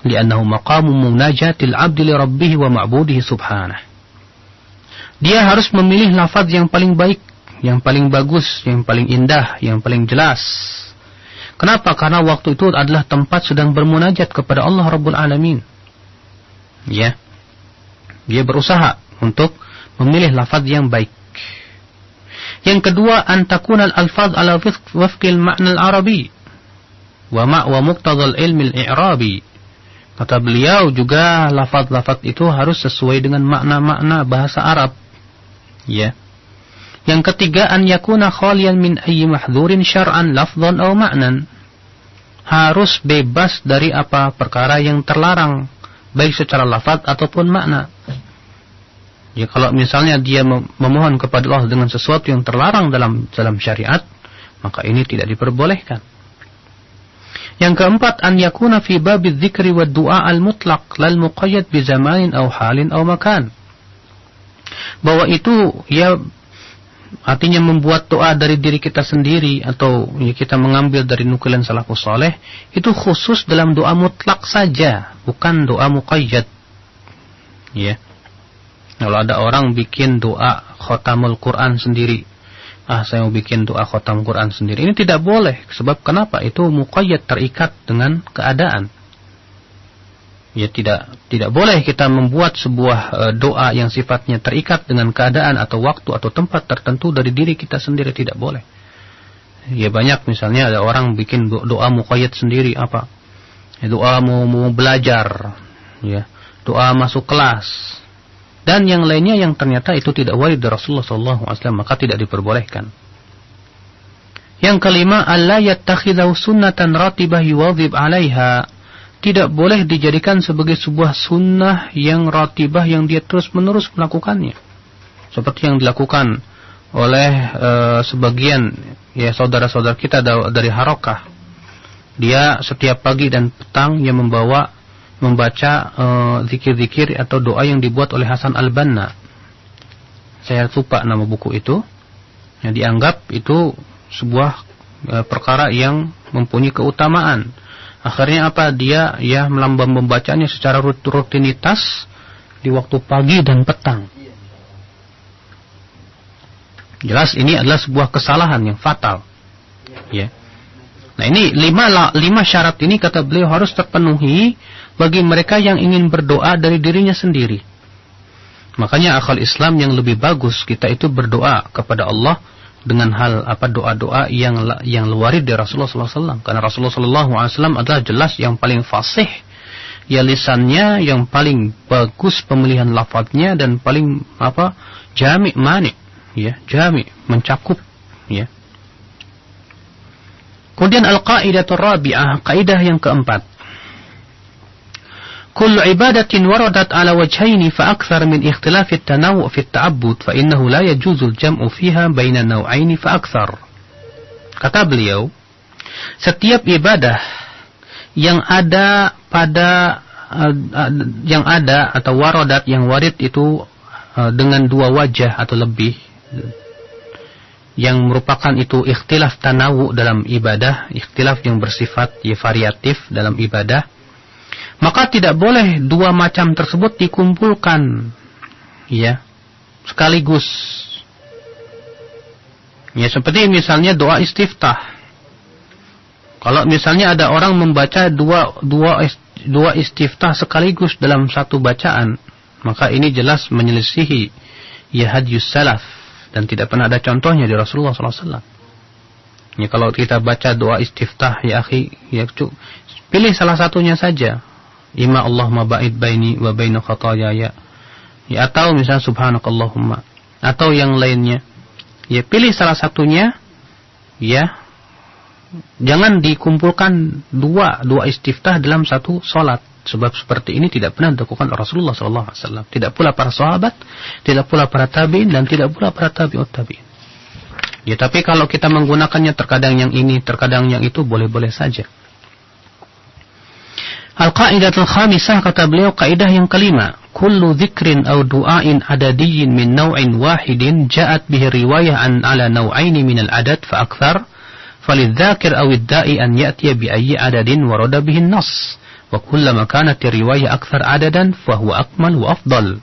li'annahu maqamu munajatil 'abdi li rabbih wa ma'budihi subhanahu. Dia harus memilih lafaz yang paling baik, yang paling bagus, yang paling indah, yang paling jelas. Kenapa? Karena waktu itu adalah tempat sedang bermunajat kepada Allah Rabbul Alamin. Ya. Dia berusaha untuk memilih lafaz yang baik. Yang kedua, an takunal alfaz ala wafqil ma'na al-arabi wa muqtadal ilmi al-i'rabi. Kata beliau juga lafaz-lafaz itu harus sesuai dengan makna-makna bahasa Arab. Ya. Yang ketiga, an yakuna khaliyan min ayyi mahdhurin syar'an lafdhan aw ma'nan. Harus bebas dari apa perkara yang terlarang, baik secara lafaz ataupun makna. Ya, kalau misalnya dia memohon kepada Allah dengan sesuatu yang terlarang dalam syariat, maka ini tidak diperbolehkan. Yang keempat, an yakuna fi babiz dzikri wad du'a al-mutlaq lal muqayyad bi zamanin aw halin aw makan. Bahwa itu ya artinya membuat doa dari diri kita sendiri atau ya, kita mengambil dari nukilan salafus saleh, itu khusus dalam doa mutlak saja, bukan doa muqayyad. Ya. Kalau ada orang bikin doa khotamul Quran sendiri, saya mau bikin doa khotam Quran sendiri, ini tidak boleh. Sebab kenapa? Itu muqayyad, terikat dengan keadaan. Ya, tidak boleh kita membuat sebuah doa yang sifatnya terikat dengan keadaan atau waktu atau tempat tertentu dari diri kita sendiri, tidak boleh. Ya, banyak misalnya ada orang bikin doa muqayyad sendiri, apa? Ya, doa mau belajar, ya, doa masuk kelas, dan yang lainnya yang ternyata itu tidak warid dari Rasulullah SAW, maka tidak diperbolehkan. Yang kelima, alla yattakhidhu sunnatan ratibah yuwadhib 'alaiha. Tidak boleh dijadikan sebagai sebuah sunnah yang ratibah yang dia terus-menerus melakukannya. Seperti yang dilakukan oleh sebagian ya saudara-saudara kita dari Harokah. Dia setiap pagi dan petang yang membaca zikir-zikir atau doa yang dibuat oleh Hasan Al-Banna. Saya lupa nama buku itu. Yang dianggap itu sebuah perkara yang mempunyai keutamaan. Akhirnya apa? Dia ya membacanya secara rutinitas di waktu pagi dan petang. Jelas ini adalah sebuah kesalahan yang fatal. Ya. Nah, ini lima syarat ini kata beliau harus terpenuhi bagi mereka yang ingin berdoa dari dirinya sendiri. Makanya akal Islam yang lebih bagus kita itu berdoa kepada Allah dengan hal doa-doa yang warid dari Rasulullah SAW. Karena Rasulullah SAW adalah jelas yang paling fasih, ya lisannya yang paling bagus pemilihan lafadznya dan paling jami' mani, ya jami' mencakup, ya. Kemudian al-qaidatur rabi'ah, kaidah yang keempat. كل عبادة وردت على وجهين فأكثر من اختلاف التنوع في التعبد فإنه لا يجوز الجمع فيها بين النوعين فأكثر. Kata beliau, setiap ibadah yang ada atau waradat yang warid itu dengan dua wajah atau lebih, yang merupakan itu ikhtilaf tanawu dalam ibadah, ikhtilaf yang bersifat variatif dalam ibadah, maka tidak boleh dua macam tersebut dikumpulkan, ya, sekaligus. Ya, seperti misalnya doa istiftah. Kalau misalnya ada orang membaca dua istiftah sekaligus dalam satu bacaan, maka ini jelas menyelisihi ya hadis salaf dan tidak pernah ada contohnya di Rasulullah SAW. Ya, kalau kita baca doa istiftah, ya akhi, ya pilih salah satunya saja. Ima Allahumma ba'id baini wa baina khataayaya. Ya, atau misalnya subhanakallahumma, atau yang lainnya. Ya, pilih salah satunya. Ya, jangan dikumpulkan dua istiftah dalam satu salat. Sebab seperti ini tidak pernah dilakukan Rasulullah SAW. Tidak pula para sahabat, tidak pula para tabi'in, dan tidak pula para tabi'ut tabi'in. Ya, tapi kalau kita menggunakannya terkadang yang ini, terkadang yang itu, boleh-boleh saja. Al-qa'idatul khamisah, kata beliau, kaidah yang kelima. Kullu dzikrin aw du'ain adadiyyin min naw'in wahidin ja'at bihi riwayah an ala naw'aini min al-adad fa akthar falidzakir aw ad-da'i an ya'tiya bi ayyi adadin warada bihi an-nass. Wa kullama kanat riwayah akthar adadan fa huwa akmal wa afdal.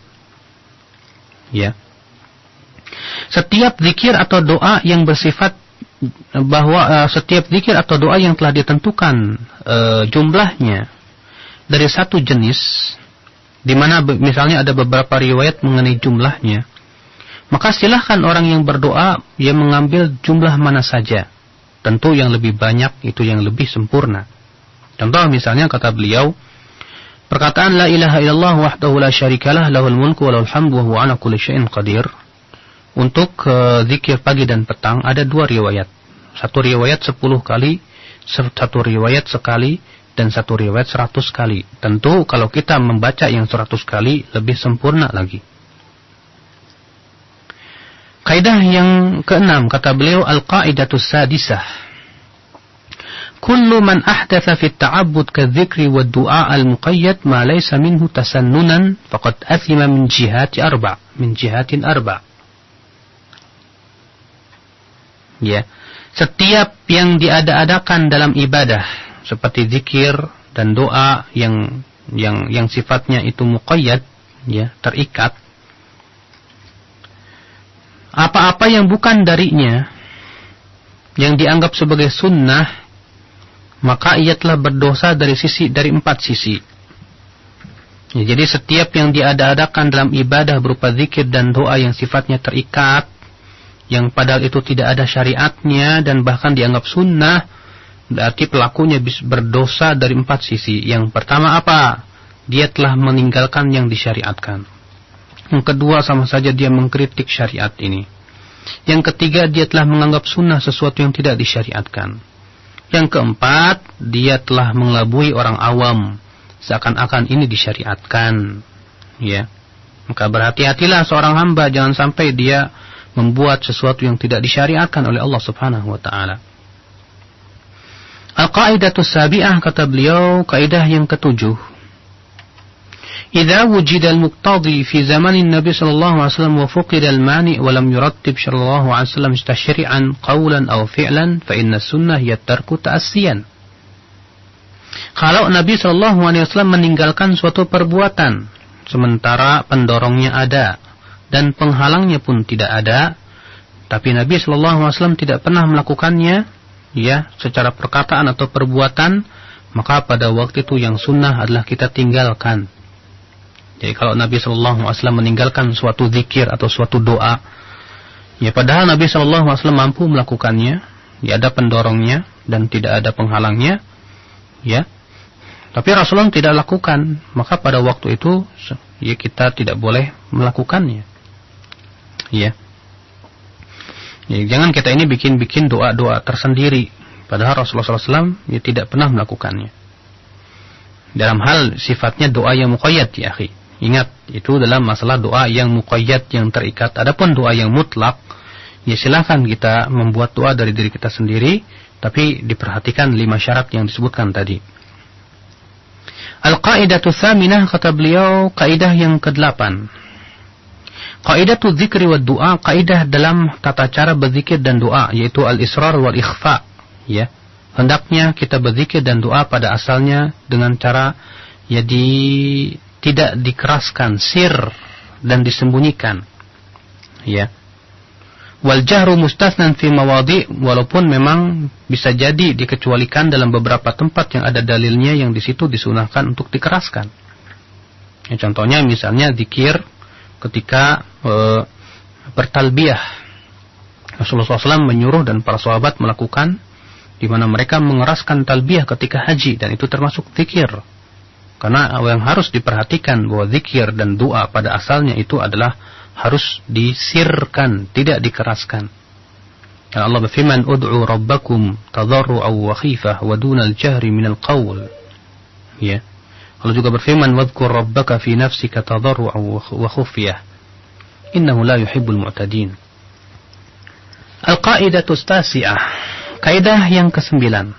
Ya. Setiap zikir atau doa yang bersifat bahwa setiap zikir atau doa yang telah ditentukan jumlahnya dari satu jenis, di mana misalnya ada beberapa riwayat mengenai jumlahnya, maka silahkan orang yang berdoa yang mengambil jumlah mana saja. Tentu yang lebih banyak itu yang lebih sempurna. Contoh misalnya kata beliau, perkataan la ilaha illallah wahdahu la syarikalah lahul mulku wa lahul hamdu wa huwa ala kulli syai'in qadir. Untuk zikir pagi dan petang ada dua riwayat. Satu riwayat 10 kali, satu riwayat sekali, dan satu riwayat 100 kali. Tentu kalau kita membaca yang 100 kali lebih sempurna lagi. Kaidah yang keenam, kata beliau, al-qaidatus sadisah. Kullu man ahdatha fi at-ta'abbud kadh-dhikri wad-du'a al-muqayyad ma laysa minhu tasannunan faqad athima min jihatin arba'. Ya, setiap yang diada-adakan dalam ibadah seperti zikir dan doa yang sifatnya itu muqayyad, ya, terikat. Apa-apa yang bukan darinya yang dianggap sebagai sunnah, maka ia telah berdosa dari 4 sisi. Ya, jadi setiap yang diada-adakan dalam ibadah berupa zikir dan doa yang sifatnya terikat, yang padahal itu tidak ada syariatnya dan bahkan dianggap sunnah, berarti pelakunya berdosa dari 4 sisi. Yang pertama apa? Dia telah meninggalkan yang disyariatkan. Yang kedua, sama saja dia mengkritik syariat ini. Yang ketiga, dia telah menganggap sunnah sesuatu yang tidak disyariatkan. Yang keempat, dia telah mengelabui orang awam seakan-akan ini disyariatkan. Ya. Maka berhati-hatilah seorang hamba, jangan sampai dia membuat sesuatu yang tidak disyariatkan oleh Allah Subhanahu wa taala. Al-qaidatus sabi'ah, kata beliau, kaidah yang ketujuh. Idza wujida al-muqtadi fi zamanin Nabi sallallahu alaihi wasallam wa fuqida al-mani' wa lam yurattib sallallahu alaihi wasallam tashri'an qawlan aw fi'lan fa inna sunnah hiya tarku ta'assiyan. Kalau Nabi sallallahu alaihi wasallam meninggalkan suatu perbuatan sementara pendorongnya ada dan penghalangnya pun tidak ada, tapi Nabi sallallahu alaihi wasallam tidak pernah melakukannya, ya, secara perkataan atau perbuatan, maka pada waktu itu yang sunnah adalah kita tinggalkan. Jadi kalau Nabi SAW meninggalkan suatu zikir atau suatu doa, ya padahal Nabi SAW mampu melakukannya, ya ada pendorongnya dan tidak ada penghalangnya, ya, tapi Rasulullah tidak lakukan, maka pada waktu itu ya kita tidak boleh melakukannya, ya. Ya, jangan kita ini bikin doa-doa tersendiri, padahal Rasulullah SAW ya tidak pernah melakukannya. Dalam hal sifatnya doa yang muqayyad, ya akhi. Ingat, itu dalam masalah doa yang muqayyad, yang terikat. Adapun doa yang mutlak, ya silakan kita membuat doa dari diri kita sendiri, tapi diperhatikan 5 syarat yang disebutkan tadi. Al-qaidatu tsaminah, kata beliau, kaidah yang ke-8. Qaidatu dzikri wad du'a, kaidah dalam tata cara berzikir dan doa, yaitu al-israr wal ikhfa, ya. Hendaknya kita berzikir dan doa pada asalnya dengan cara ya tidak dikeraskan, sir, dan disembunyikan, ya. Wal jahru mustathnan fi mawadhi', walaupun memang bisa jadi dikecualikan dalam beberapa tempat yang ada dalilnya yang di situ disunahkan untuk dikeraskan. Ya, contohnya misalnya zikir ketika bertalbiyah. Rasulullah SAW menyuruh dan para sahabat melakukan, di mana mereka mengeraskan talbiyah ketika haji, dan itu termasuk zikir. Karena yang harus diperhatikan bahwa zikir dan doa pada asalnya itu adalah harus disirkan, tidak dikeraskan. Dan Allah berfirman, "Ud'u rabbakum tadarru'an wa khifah wa dunal jahri minal qawl." Ya. Allah juga berfirman, "Wadhkur rabbaka fi nafsika tadarru'an wa khufyah. Innahu la yuhibbul mu'tadin." Al-qa'idatu tasi'ah. Kaidah yang ke-9.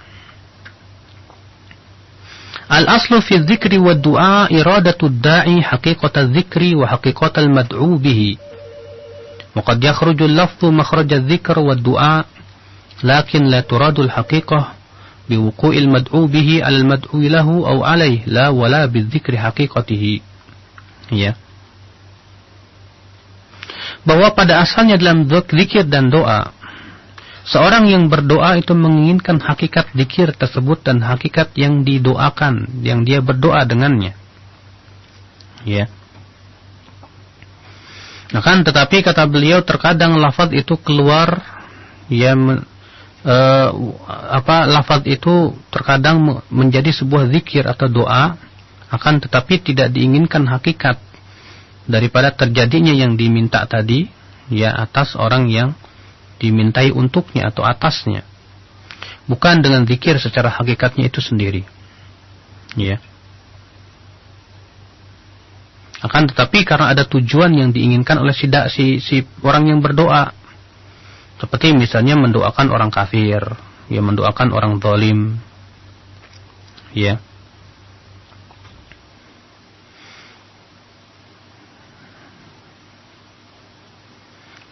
Al-aslu fi dzikri wa du'a iradatu ad-da'i haqiqata dzikri wa haqiqata al-mad'u bihi. Wa qad yakhruju al-lafdhu makhraj adh-dzikr wa ad-du'a lakin la turadu al-haqiqah biwuqu'i al-mad'u bihi 'ala al-mad'u lahu aw 'alayhi la wala bidzikri haqiqatihi. Ya. Bahwa pada asalnya dalam zikir dan doa, seorang yang berdoa itu menginginkan hakikat zikir tersebut dan hakikat yang didoakan, yang dia berdoa dengannya. Ya. Nah kan, tetapi kata beliau terkadang lafaz itu keluar, ya, lafaz itu terkadang menjadi sebuah zikir atau doa, akan tetapi tidak diinginkan hakikat daripada terjadinya yang diminta tadi, ya, atas orang yang dimintai untuknya atau atasnya, bukan dengan zikir secara hakikatnya itu sendiri, ya. Akan tetapi karena ada tujuan yang diinginkan oleh si orang yang berdoa, seperti misalnya mendoakan orang kafir, ya, mendoakan orang zalim, ya.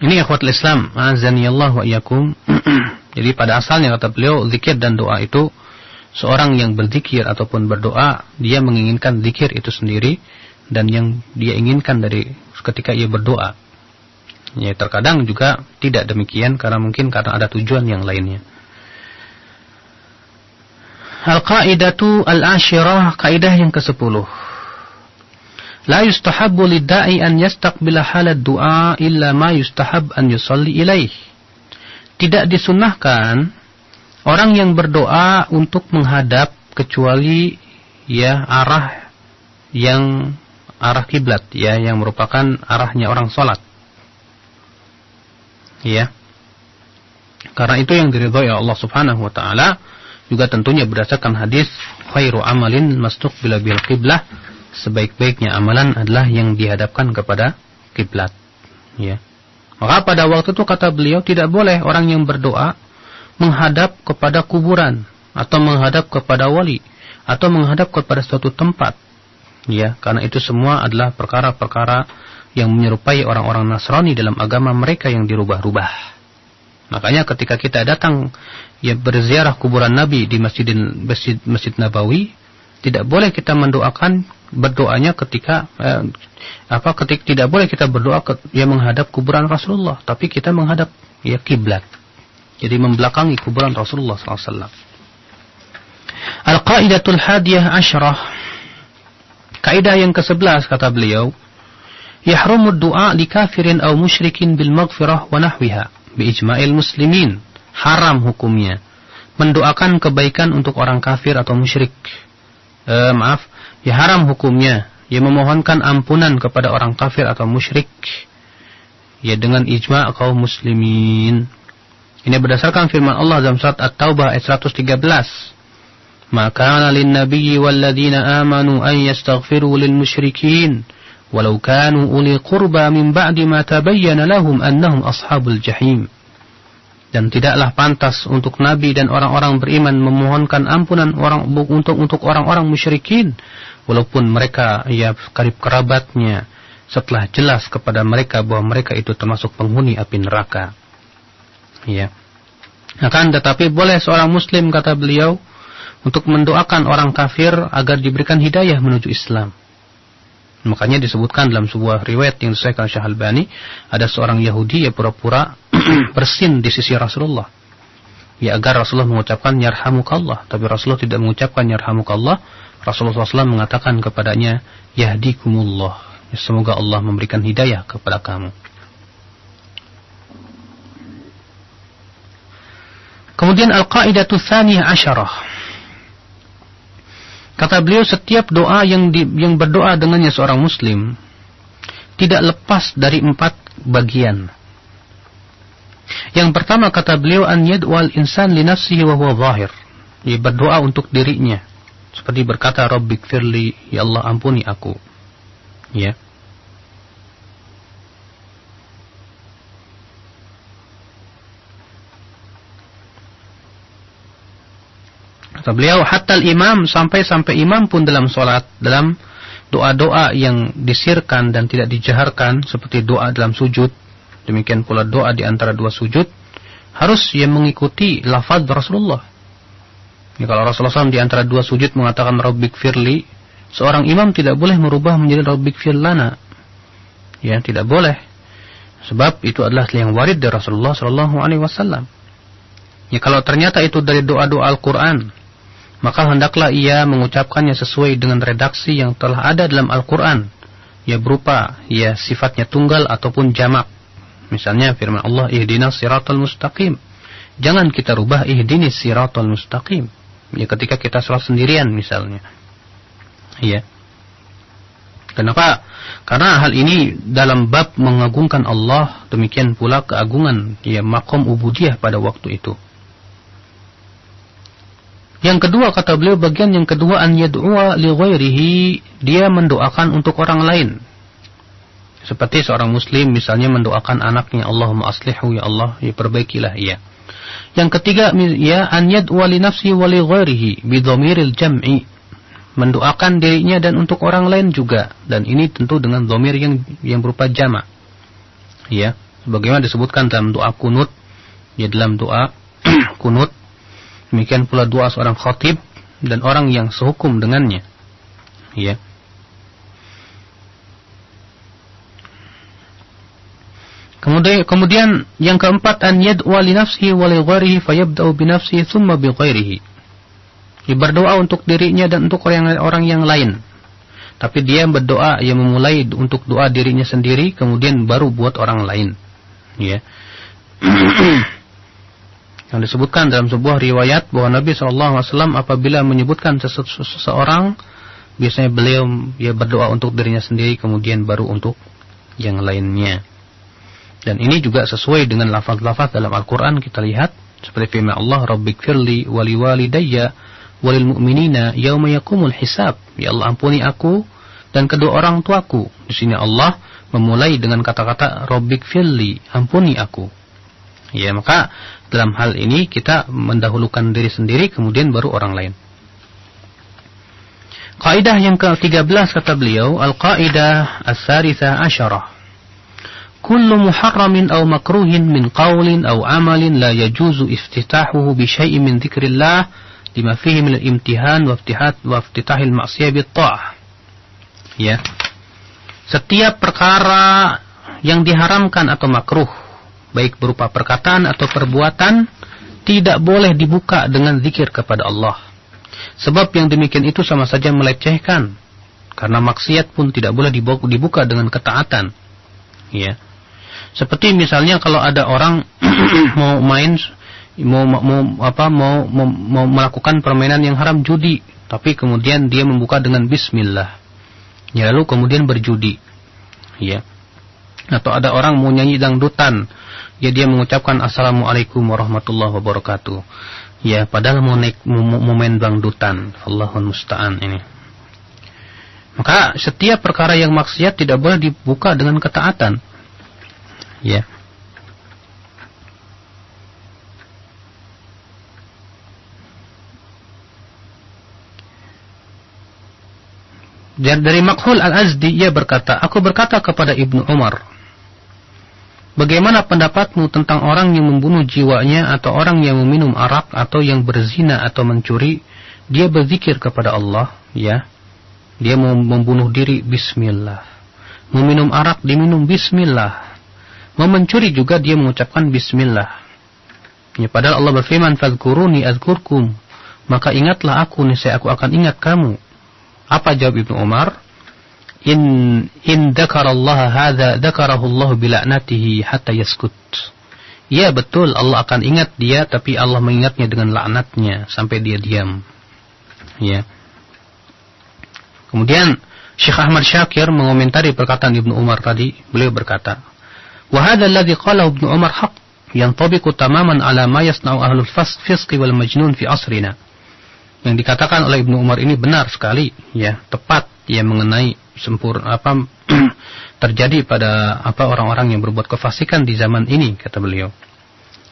Ini ikhwatul Islam, azanillahu wa iyyakum. Jadi pada asalnya kata beliau, zikir dan doa itu, seorang yang berzikir ataupun berdoa, dia menginginkan zikir itu sendiri dan yang dia inginkan dari ketika ia berdoa. Ya, terkadang juga tidak demikian karena ada tujuan yang lainnya. Al-qaidatu al-ashirah, kaidah yang ke-10. La yustahabbu lidda'i an yastaqbila halad du'a illa ma yustahab an yusalli ilaih. Tidak disunnahkan orang yang berdoa untuk menghadap kecuali, ya, arah kiblat, ya, yang merupakan arahnya orang salat. Ya. Karena itu yang diridhai Allah Subhanahu wa taala, juga tentunya berdasarkan hadis khairu amalin mastuqbila bil qiblah, sebaik-baiknya amalan adalah yang dihadapkan kepada kiblat, ya. Maka pada waktu itu kata beliau tidak boleh orang yang berdoa menghadap kepada kuburan atau menghadap kepada wali atau menghadap kepada suatu tempat, ya, karena itu semua adalah perkara-perkara yang menyerupai orang-orang Nasrani dalam agama mereka yang dirubah-rubah. Makanya ketika kita datang, ya, berziarah kuburan Nabi di Masjid Nabawi, tidak boleh kita berdoanya ketika tidak boleh kita berdoa menghadap kuburan Rasulullah, tapi kita menghadap, ya, kiblat. Jadi membelakangi kuburan Rasulullah SAW. Al-qaidatul hadiyah asyrah, kaidah yang ke-11 kata beliau, yahrumud du'a li kafirin aw musyrikin bil maghfirah wa nahwiha bi ijma'il muslimin. Haram hukumnya mendoakan kebaikan untuk orang kafir atau musyrik. Haram hukumnya, ya, memohonkan ampunan kepada orang kafir atau musyrik, ya, dengan ijma' kaum muslimin. Ini berdasarkan firman Allah dalam surat At-Taubah ayat 113. Maka lin nabiyyi wal ladzina amanu an yastaghfiru lil musyrikin walau kanu uli qurba min ba'di ma tabayyana lahum annahum ashabul jahim. Dan tidaklah pantas untuk Nabi dan orang-orang beriman memohonkan ampunan untuk orang-orang musyrikin, walaupun mereka, ya, karib kerabatnya, setelah jelas kepada mereka bahwa mereka itu termasuk penghuni api neraka. Ya. Akan tetapi boleh seorang muslim, kata beliau, untuk mendoakan orang kafir agar diberikan hidayah menuju Islam. Makanya disebutkan dalam sebuah riwayat yang disahihkan Syekh Albani, ada seorang Yahudi yang pura-pura bersin di sisi Rasulullah, ya, agar Rasulullah mengucapkan yarhamukallah, tapi Rasulullah tidak mengucapkan yarhamukallah. Rasulullah SAW mengatakan kepadanya, yahdikumullah, ya, semoga Allah memberikan hidayah kepada kamu. Kemudian al-qaidatu tsaniyah asyarah, Kata beliau, setiap doa yang berdoa dengannya seorang muslim tidak lepas dari 4 bagian. Yang pertama kata beliau, an yad'al insan li nafsihi wa huwa zahir. Dia berdoa untuk dirinya. Seperti berkata, Rabbighfirli, ya Allah ampuni aku. Ya. Kata beliau, hatta imam, sampai imam pun dalam salat, dalam doa-doa yang disirkan dan tidak dijaharkan, seperti doa dalam sujud, demikian pula doa di antara 2 sujud, harus ia mengikuti lafaz Rasulullah. Ya, kalau Rasulullah SAW di antara 2 sujud mengatakan Rabbighfirli, seorang imam tidak boleh merubah menjadi Rabbighfir lana. Ya, tidak boleh. Sebab itu adalah yang warid dari Rasulullah SAW. Ya, kalau ternyata itu dari doa-doa Al-Quran, maka hendaklah ia mengucapkannya sesuai dengan redaksi yang telah ada dalam Al-Quran. Ya, berupa ya sifatnya tunggal ataupun jamak. Misalnya firman Allah, ihdinas siratal mustaqim. Jangan kita rubah ihdinis siratal mustaqim. Ya, ketika kita salat sendirian misalnya. Ya. Kenapa? Karena hal ini dalam bab mengagungkan Allah, demikian pula keagungan ya maqam ubudiyah pada waktu itu. Yang kedua kata beliau, bagian yang kedua, an yad'ua li ghairihi, dia mendoakan untuk orang lain. Seperti seorang muslim misalnya mendoakan anaknya, Allahumma aslihu, ya Allah, ya perbaikilah ia. Yang ketiga, ya an yad'ua li nafsi wa li ghairihi bi dhamiril jam'i, mendoakan dirinya dan untuk orang lain juga, dan ini tentu dengan dhamir yang berupa jama'. Ya, sebagaimana disebutkan dalam doa kunut, ya dalam doa kunut. Demikian pula doa seorang khatib dan orang yang sehukum dengannya. Ya. Kemudian yang keempat, an yad'wa li nafsihi wa li ghairihi fayabda'u bi nafsihi thumma bi ghairihi. Dia berdoa untuk dirinya dan untuk orang yang lain. Tapi dia berdoa, ia memulai untuk doa dirinya sendiri, kemudian baru buat orang lain. Ya. Yang disebutkan dalam sebuah riwayat bahwa Nabi SAW apabila menyebutkan seseorang, biasanya beliau ya berdoa untuk dirinya sendiri, kemudian baru untuk yang lainnya. Dan ini juga sesuai dengan lafaz-lafaz dalam Al-Quran. Kita lihat seperti firman Allah, Rabbighfirli wali walidayya walil mu'minina yauma yaqumul hisab. Ya Allah ampuni aku dan kedua orang tuaku. Di sini Allah memulai dengan kata-kata Rabbighfirli, ampuni aku. Ya, maka dalam hal ini kita mendahulukan diri sendiri, kemudian baru orang lain. Kaidah yang ke-13 kata beliau, al-qaidah as-saritsah asyarah. Kullu muharramin aw makruhin min qawlin aw amalin la yajuzu iftitahuhu bi syai'in min dzikrillah lima fihi min al-imtihan wa iftitahil ma'siyah bit ta'ah. Ya. Setiap perkara yang diharamkan atau makruh, baik berupa perkataan atau perbuatan, tidak boleh dibuka dengan zikir kepada Allah. Sebab yang demikian itu sama saja melecehkan. Karena maksiat pun tidak boleh dibuka dengan ketaatan. Ya. Seperti misalnya kalau ada orang mau melakukan permainan yang haram, judi, tapi kemudian dia membuka dengan bismillah. Ya, lalu kemudian berjudi. Ya. Atau ada orang mau nyanyi dangdutan, ya dia mengucapkan assalamualaikum warahmatullahi wabarakatuh. Ya, padahal mau main dangdutan. Allahul musta'an ini. Maka setiap perkara yang maksiat tidak boleh dibuka dengan ketaatan. Ya. Dan dari Makhul Al-Azdi, ia berkata, aku berkata kepada Ibnu Umar, bagaimana pendapatmu tentang orang yang membunuh jiwanya, atau orang yang meminum arak, atau yang berzina atau mencuri, dia berzikir kepada Allah, ya, dia mau membunuh diri, bismillah, meminum arak, diminum bismillah, mau mencuri juga dia mengucapkan bismillah. Ya, padahal Allah berfirman, fadhkuruni azkurkum, maka ingatlah aku, niscaya aku akan ingat kamu. Apa jawab Ibnu Umar? In dzakarallaha hadza dzakarahu Allah bila'natihi hatta yaskut. Ya betul, Allah akan ingat dia, tapi Allah mengingatnya dengan laknatnya sampai dia diam. Ya. Kemudian Syekh Ahmad Syakir mengomentari perkataan Ibnu Umar tadi, beliau berkata, "Wa hadha alladhi qalahu Ibnu Umar haqq, yantabiqu tamaman ala ma yasna'u ahlul fisq wal majnun fi asrina." Yang dikatakan oleh Ibnu Umar ini benar sekali, ya, tepat, ya, mengenai terjadi pada orang-orang yang berbuat kefasikan di zaman ini, kata beliau.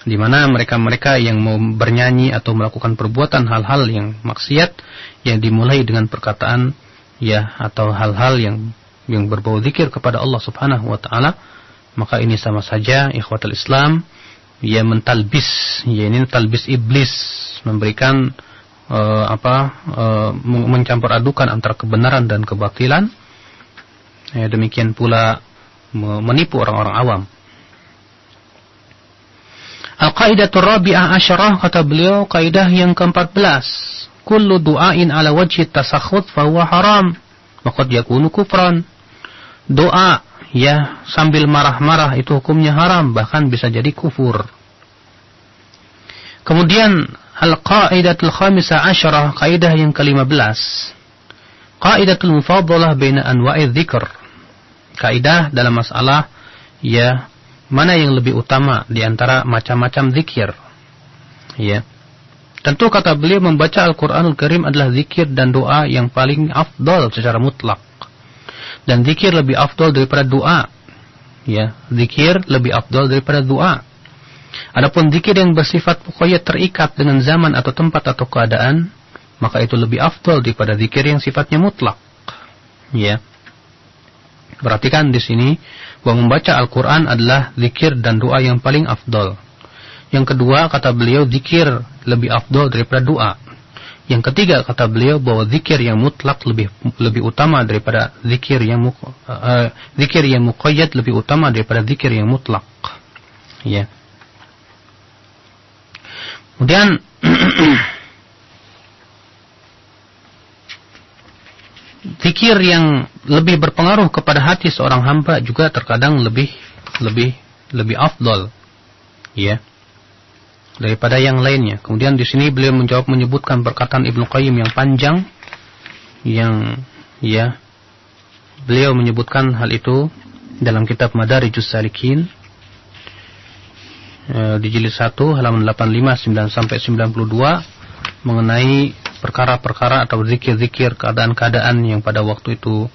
Di mana mereka-mereka yang mau bernyanyi atau melakukan perbuatan hal-hal yang maksiat yang dimulai dengan perkataan, ya, atau hal-hal yang berbau zikir kepada Allah Subhanahu wa taala, maka ini sama saja ikhwatul Islam, ya, mentalbis, ya, ini talbis iblis, memberikan mencampur adukan antara kebenaran dan kebatilan. Ya, demikian pula menipu orang-orang awam. Al-qaidatur rabi'ah asyarah, kata beliau, kaidah yang ke-14. Kullu du'ain ala wajhi tasakhut fahuwa haram, wa qad yakunu kufran. Doa, ya, sambil marah-marah itu hukumnya haram, bahkan bisa jadi kufur. Kemudian al-qaidatul khamisah asyarah, kaidah yang ke-15. Qaidatul mufadalah baina anwa'i dzikr. Kaidah dalam masalah, ya, mana yang lebih utama di antara macam-macam zikir. Ya. Tentu kata beliau membaca Al-Qur'anul Karim adalah zikir dan doa yang paling afdal secara mutlak. Dan zikir lebih afdal daripada doa. Ya, zikir lebih afdal daripada doa. Adapun zikir yang bersifat pokoknya terikat dengan zaman atau tempat atau keadaan, maka itu lebih afdal daripada zikir yang sifatnya mutlak. Ya. Perhatikan di sini bahwa membaca Al-Qur'an adalah zikir dan doa yang paling afdal. Yang kedua, kata beliau, zikir lebih afdal daripada doa. Yang ketiga, kata beliau, bahwa zikir yang mutlak lebih utama daripada zikir yang muqayyad lebih utama daripada zikir yang mutlak. Ya. Kemudian zikir yang lebih berpengaruh kepada hati seorang hamba juga terkadang lebih afdal, ya, daripada yang lainnya. Kemudian di sini beliau menyebutkan perkataan Ibnu Qayyim yang panjang, yang, ya, beliau menyebutkan hal itu dalam kitab Madarijus Salikin di jilid 1 halaman 85 sampai 92 mengenai perkara-perkara atau zikir-zikir keadaan-keadaan yang pada waktu itu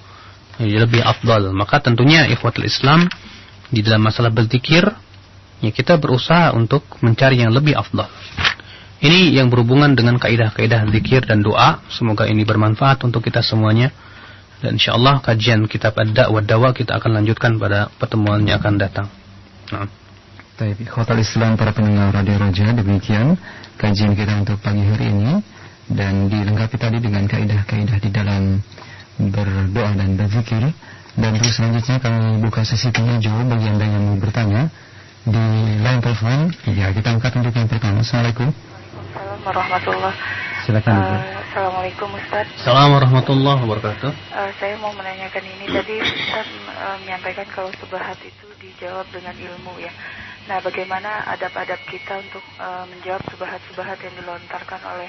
lebih afdal. Maka tentunya ikhwatul Islam di dalam masalah berzikir, ya, kita berusaha untuk mencari yang lebih afdal. Ini yang berhubungan dengan kaidah-kaidah zikir dan doa. Semoga ini bermanfaat untuk kita semuanya. Dan insyaallah kajian kitab Ad-Da' wa Dawa kita akan lanjutkan pada pertemuan yang akan datang. Baik, ikhwatul Islam, para pendengar Radio Roja, demikian kajian kita untuk pagi hari ini, dan dilengkapi tadi dengan kaidah-kaidah di dalam berdoa dan berzikir. Dan terus selanjutnya kami buka sesi tanya jawab bagi Anda yang mau bertanya di line telepon. Ya, kita angkat untuk yang pertama. Assalamualaikum. Waalaikumsalam warahmatullahi. Silakan. Assalamualaikum Ustaz. Assalamualaikum warahmatullahi wabarakatuh. Saya mau menanyakan ini, tadi Ustaz menyampaikan kalau subhat itu dijawab dengan ilmu, ya. Nah, bagaimana adab-adab kita untuk menjawab subhat-subhat yang dilontarkan oleh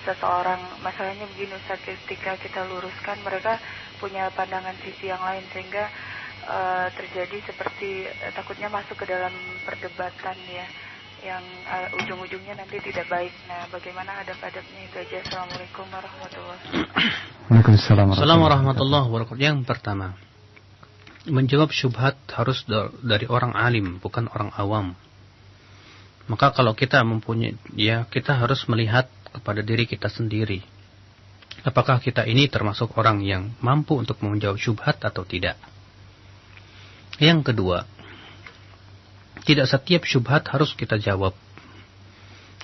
seseorang? Masalahnya begini Ustaz, ketika kita luruskan, mereka punya pandangan sisi yang lain, sehingga terjadi seperti takutnya masuk ke dalam perdebatan, ya, yang ujung-ujungnya nanti tidak baik. Nah, bagaimana adab-adabnya itu aja. Assalamualaikum warahmatullahi wabarakatuh. Waalaikumsalam warahmatullahi wabarakatuh. Yang pertama, menjawab syubhat harus dari orang alim, bukan orang awam. Maka kalau kita mempunyai, ya, kita harus melihat kepada diri kita sendiri. Apakah kita ini termasuk orang yang mampu untuk menjawab syubhat atau tidak? Yang kedua, tidak setiap syubhat harus kita jawab.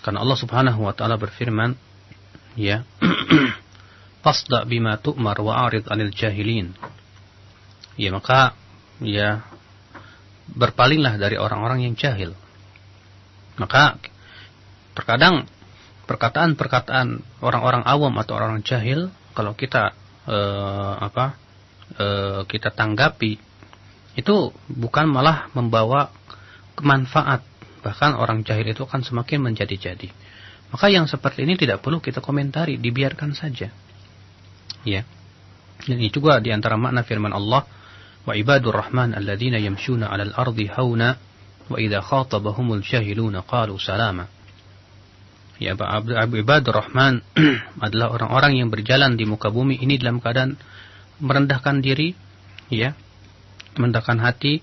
Karena Allah Subhanahu wa taala berfirman, ya, fasda bima tu'mar wa arid 'anil jahilin. Ya, maka, ya, berpalinglah dari orang-orang yang jahil. Maka terkadang perkataan-perkataan orang-orang awam atau orang jahil, kalau kita kita tanggapi, itu bukan malah membawa manfaat, bahkan orang jahil itu akan semakin menjadi-jadi. Maka yang seperti ini tidak perlu kita komentari, dibiarkan saja. Ya. Dan ini juga di antara makna firman Allah, wa ibadur rahman alladzina yamshuna 'alal ardi hauna wa idza khatabahumul jahiluna qalu salama. Ya, ibadur rahman adalah orang-orang yang berjalan di muka bumi ini dalam keadaan merendahkan diri, ya, merendahkan hati,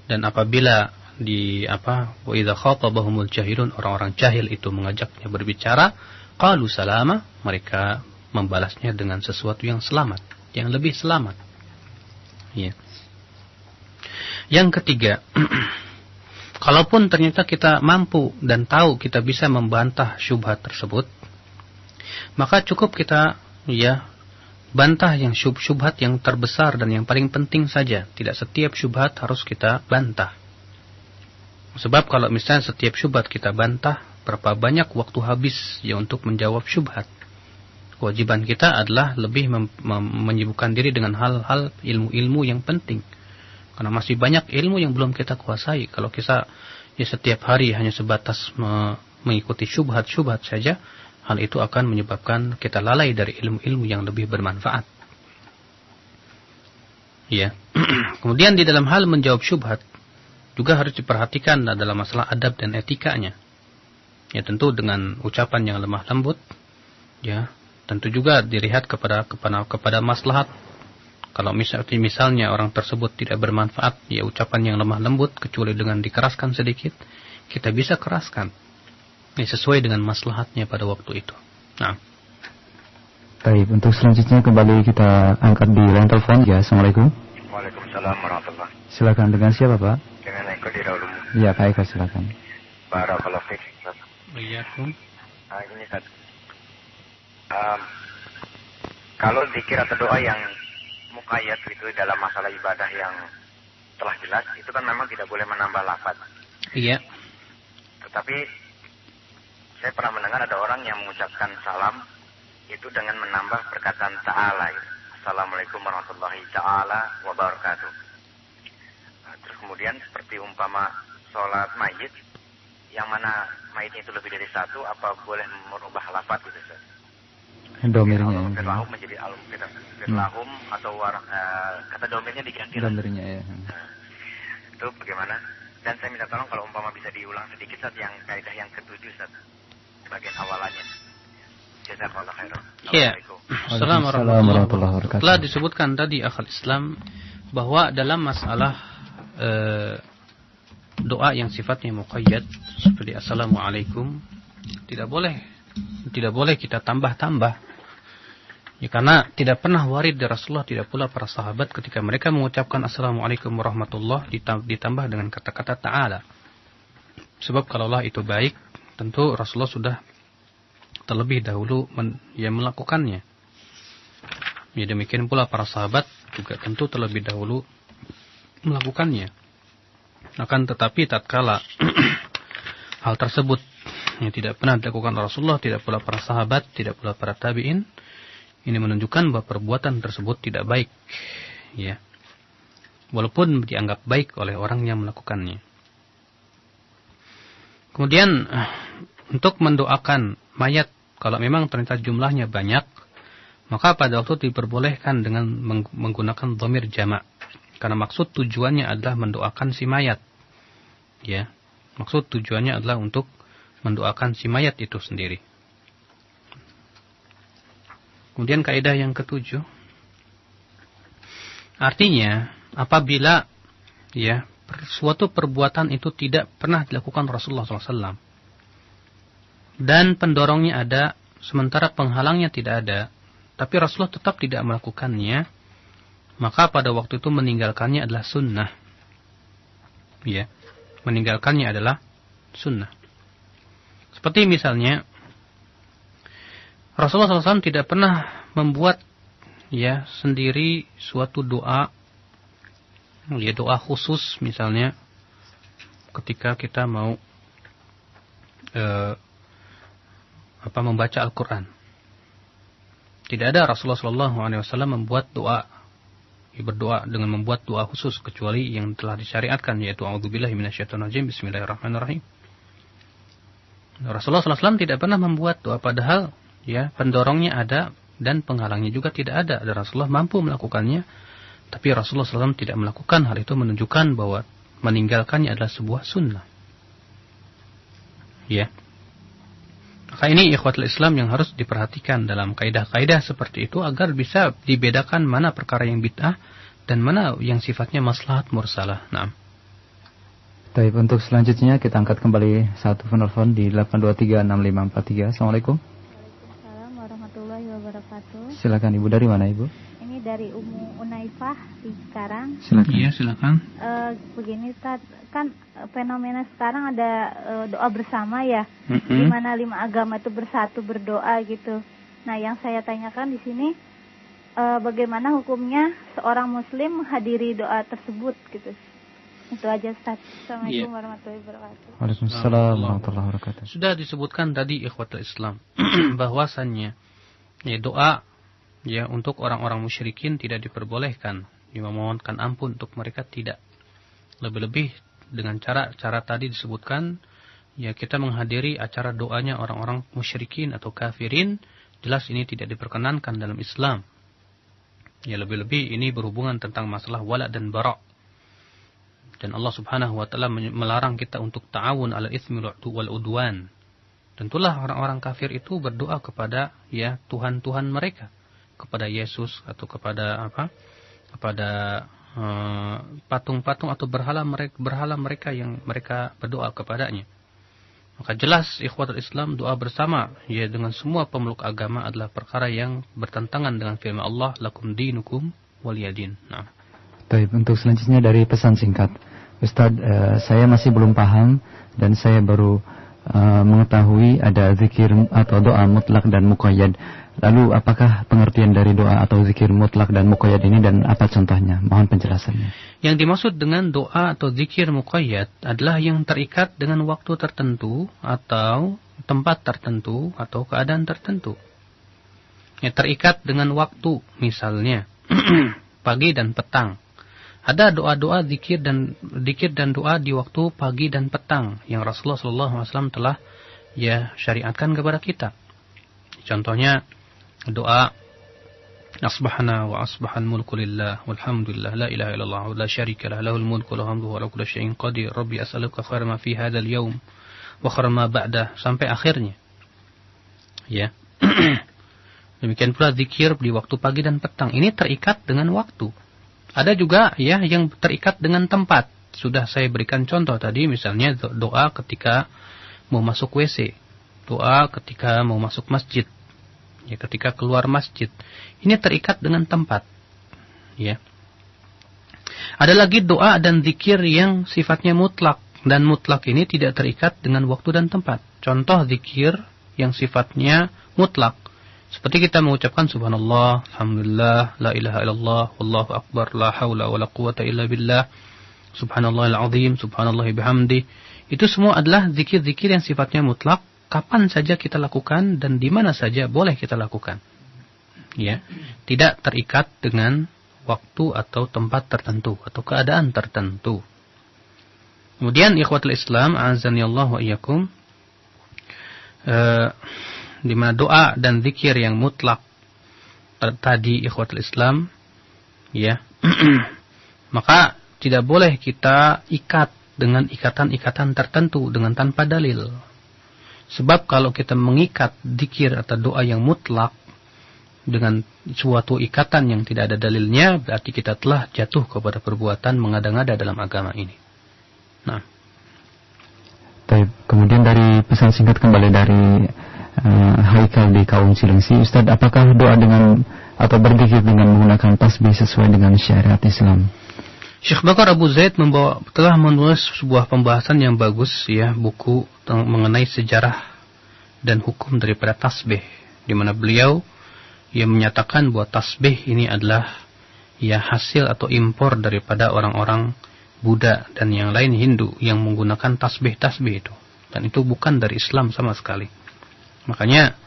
dan apabila wa idza khatabahumul jahilun, orang-orang jahil itu mengajaknya berbicara, qalu salama, mereka membalasnya dengan sesuatu yang selamat, yang lebih selamat. Ya. Yang ketiga, kalaupun ternyata kita mampu dan tahu kita bisa membantah syubhat tersebut, maka cukup kita bantah yang syubhat yang terbesar dan yang paling penting saja. Tidak setiap syubhat harus kita bantah. Sebab kalau misalnya setiap syubhat kita bantah, berapa banyak waktu habis untuk menjawab syubhat. Kewajiban kita adalah lebih menyibukkan diri dengan hal-hal ilmu-ilmu yang penting. Karena masih banyak ilmu yang belum kita kuasai. Kalau kita setiap hari hanya sebatas mengikuti syubhat-syubhat saja, hal itu akan menyebabkan kita lalai dari ilmu-ilmu yang lebih bermanfaat. Ya. Kemudian di dalam hal menjawab syubhat juga harus diperhatikan dalam masalah adab dan etikanya. Ya, tentu dengan ucapan yang lemah lembut. Ya, tentu juga dilihat kepada maslahat. Kalau misalnya orang tersebut tidak bermanfaat, ya ucapan yang lemah lembut kecuali dengan dikeraskan sedikit, kita bisa keraskan. Ini sesuai dengan maslahatnya pada waktu itu. Nah. Baik, untuk selanjutnya kembali kita angkat di line telepon. Ya, Assalamualaikum. Waalaikumsalam warahmatullahi. Silakan, dengan siapa, Pak? Dengan Eko di Raulum. Ya, Pak Eko, silakan. Barakallahu fiik. Waalaikumsalam. Ini Ustaz. Kalau zikir atau doa yang muqayyad itu dalam masalah ibadah yang telah jelas, itu kan memang tidak boleh menambah lafaz. Iya. Tetapi saya pernah mendengar ada orang yang mengucapkan salam itu dengan menambah perkataan ta'ala. Assalamualaikum warahmatullahi ta'ala wabarakatuh. Terus kemudian seperti umpama sholat mayit, yang mana mayitnya itu lebih dari satu, apa boleh merubah lafaz gitu Ustaz? Domirnya. Firlahum menjadi firlahum atau kata domirnya diganti. Domirnya, ya. Itu bagaimana? Dan saya minta tolong kalau umpama bisa diulang sedikit Ustaz yang kaidah yang ke-7 Ustaz, bagian awalannya. Jazakallahu khairan. Iya. Assalamualaikum warahmatullahi wabarakatuh. Telah disebutkan tadi akhal Islam bahwa dalam masalah doa yang sifatnya muqayyad seperti assalamualaikum tidak boleh kita tambah-tambah. Ya, karena tidak pernah warid dari Rasulullah, tidak pula para sahabat ketika mereka mengucapkan assalamualaikum warahmatullahi ditambah dengan kata-kata ta'ala. Sebab kalaulah itu baik, tentu Rasulullah sudah terlebih dahulu melakukannya. Ya, demikian pula para sahabat juga tentu terlebih dahulu melakukannya. Akan tetapi tatkala hal tersebut yang tidak pernah dilakukan Rasulullah, tidak pula para sahabat, tidak pula para tabi'in, ini menunjukkan bahwa perbuatan tersebut tidak baik, ya. Walaupun dianggap baik oleh orang yang melakukannya. Kemudian untuk mendoakan mayat, kalau memang ternyata jumlahnya banyak, maka pada waktu itu diperbolehkan dengan menggunakan dhamir jamak. Karena maksud tujuannya adalah mendoakan si mayat. Ya. Maksud tujuannya adalah untuk mendoakan si mayat itu sendiri. Kemudian kaidah yang ke-7. Artinya, apabila suatu perbuatan itu tidak pernah dilakukan Rasulullah SAW dan pendorongnya ada, sementara penghalangnya tidak ada, tapi Rasulullah tetap tidak melakukannya, maka pada waktu itu meninggalkannya adalah sunnah. Ya, meninggalkannya adalah sunnah. Seperti misalnya Rasulullah SAW tidak pernah membuat sendiri suatu doa, doa khusus misalnya ketika kita mau membaca Al-Quran. Tidak ada Rasulullah SAW membuat berdoa dengan membuat doa khusus kecuali yang telah disyariatkan, yaitu a'udzubillahi minasyaitonirrajim, bismillahirrahmanirrahim. Rasulullah SAW tidak pernah membuat doa, padahal pendorongnya ada dan penghalangnya juga tidak ada. Dan Rasulullah mampu melakukannya, tapi Rasulullah SAW tidak melakukan hal itu, menunjukkan bahwa meninggalkannya adalah sebuah sunnah. Ya. Maka ini ikhwatul Islam yang harus diperhatikan dalam kaidah-kaidah seperti itu agar bisa dibedakan mana perkara yang bid'ah dan mana yang sifatnya maslahat mursalah. Naam. Baik, untuk selanjutnya kita angkat kembali satu penelpon di 8236543. Assalamualaikum. Waalaikumsalam warahmatullahi wabarakatuh. Silakan Ibu, dari mana Ibu? Ini dari Ummu Unaifah di sekarang. Silakan. Iya, silakan. Begini Ustaz, kan fenomena sekarang ada doa bersama ya, di mana 5 agama itu bersatu berdoa gitu. Nah, yang saya tanyakan di sini bagaimana hukumnya seorang muslim menghadiri doa tersebut gitu. Itu aja Ustaz. Assalamualaikum warahmatullahi wabarakatuh. Waalaikumsalam warahmatullahi wabarakatuh. Sudah disebutkan tadi ikhwatul Islam bahwasannya ya doa ya untuk orang-orang musyrikin tidak diperbolehkan, memohonkan ampun untuk mereka tidak. Lebih-lebih dengan cara tadi disebutkan ya kita menghadiri acara doanya orang-orang musyrikin atau kafirin, jelas ini tidak diperkenankan dalam Islam. Ya lebih-lebih ini berhubungan tentang masalah wala dan bara'. Dan Allah Subhanahu wa taala melarang kita untuk ta'awun 'alal itsmi wal udwan. Tentulah orang-orang kafir itu berdoa kepada ya tuhan-tuhan mereka, kepada Yesus atau kepada apa? Kepada patung-patung atau berhala mereka yang mereka berdoa kepadanya. Maka jelas ikhwatul Islam doa bersama ya dengan semua pemeluk agama adalah perkara yang bertentangan dengan firman Allah, lakum dinukum waliyadin. Nah. Baik, untuk selanjutnya dari pesan singkat. Ustaz, saya masih belum paham dan saya baru mengetahui ada zikir atau doa mutlak dan muqayyad. Lalu apakah pengertian dari doa atau zikir mutlak dan muqayyad ini dan apa contohnya? Mohon penjelasannya. Yang dimaksud dengan doa atau zikir muqayyad adalah yang terikat dengan waktu tertentu atau tempat tertentu atau keadaan tertentu. Yang terikat dengan waktu, misalnya pagi dan petang. Ada doa-doa zikir dan doa di waktu pagi dan petang yang Rasulullah SAW telah ya syariatkan kepada kita. Contohnya doa asbahna wa asbahal mulku lillah walhamdulillah la ilaha illallah wa la syarika lah lahul mulku wa hamduhu wa la kulli syai'in qadir rabbi as'aluka khairan ma fi hadzal yaum wa khairan ma ba'dah sampai akhirnya. Ya. Demikian pula zikir di waktu pagi dan petang. Ini terikat dengan waktu. Ada juga ya yang terikat dengan tempat. Sudah saya berikan contoh tadi, misalnya doa ketika mau masuk WC, doa ketika mau masuk masjid, ya ketika keluar masjid. Ini terikat dengan tempat. Ya. Ada lagi doa dan zikir yang sifatnya mutlak, dan mutlak ini tidak terikat dengan waktu dan tempat. Contoh zikir yang sifatnya mutlak, seperti kita mengucapkan subhanallah, alhamdulillah, la ilaha illallah, wallahu akbar, la haula wa la quwata illa billah, subhanallahil azim, subhanallah bihamdi. Itu semua adalah zikir-zikir yang sifatnya mutlak, kapan saja kita lakukan dan di mana saja boleh kita lakukan. Ya, tidak terikat dengan waktu atau tempat tertentu atau keadaan tertentu. Kemudian ikhwatul Islam, azanillahu wa iyyakum, di mana doa dan zikir yang mutlak tadi ikhwatul Islam ya maka tidak boleh kita ikat dengan ikatan-ikatan tertentu dengan tanpa dalil. Sebab kalau kita mengikat zikir atau doa yang mutlak dengan suatu ikatan yang tidak ada dalilnya, berarti kita telah jatuh kepada perbuatan mengada-ngada dalam agama ini. Nah, kemudian dari pesan singkat kembali dari Haikal di Kaum Cilengsi, Ustaz, apakah doa dengan atau berzikir dengan menggunakan tasbih sesuai dengan syariat Islam? Syekh Bakar Abu Zaid telah menulis sebuah pembahasan yang bagus ya, buku mengenai sejarah dan hukum daripada tasbih, di mana beliau menyatakan bahwa tasbih ini adalah ya hasil atau impor daripada orang-orang Buddha dan yang lain Hindu yang menggunakan tasbih-tasbih itu, dan itu bukan dari Islam sama sekali. Makanya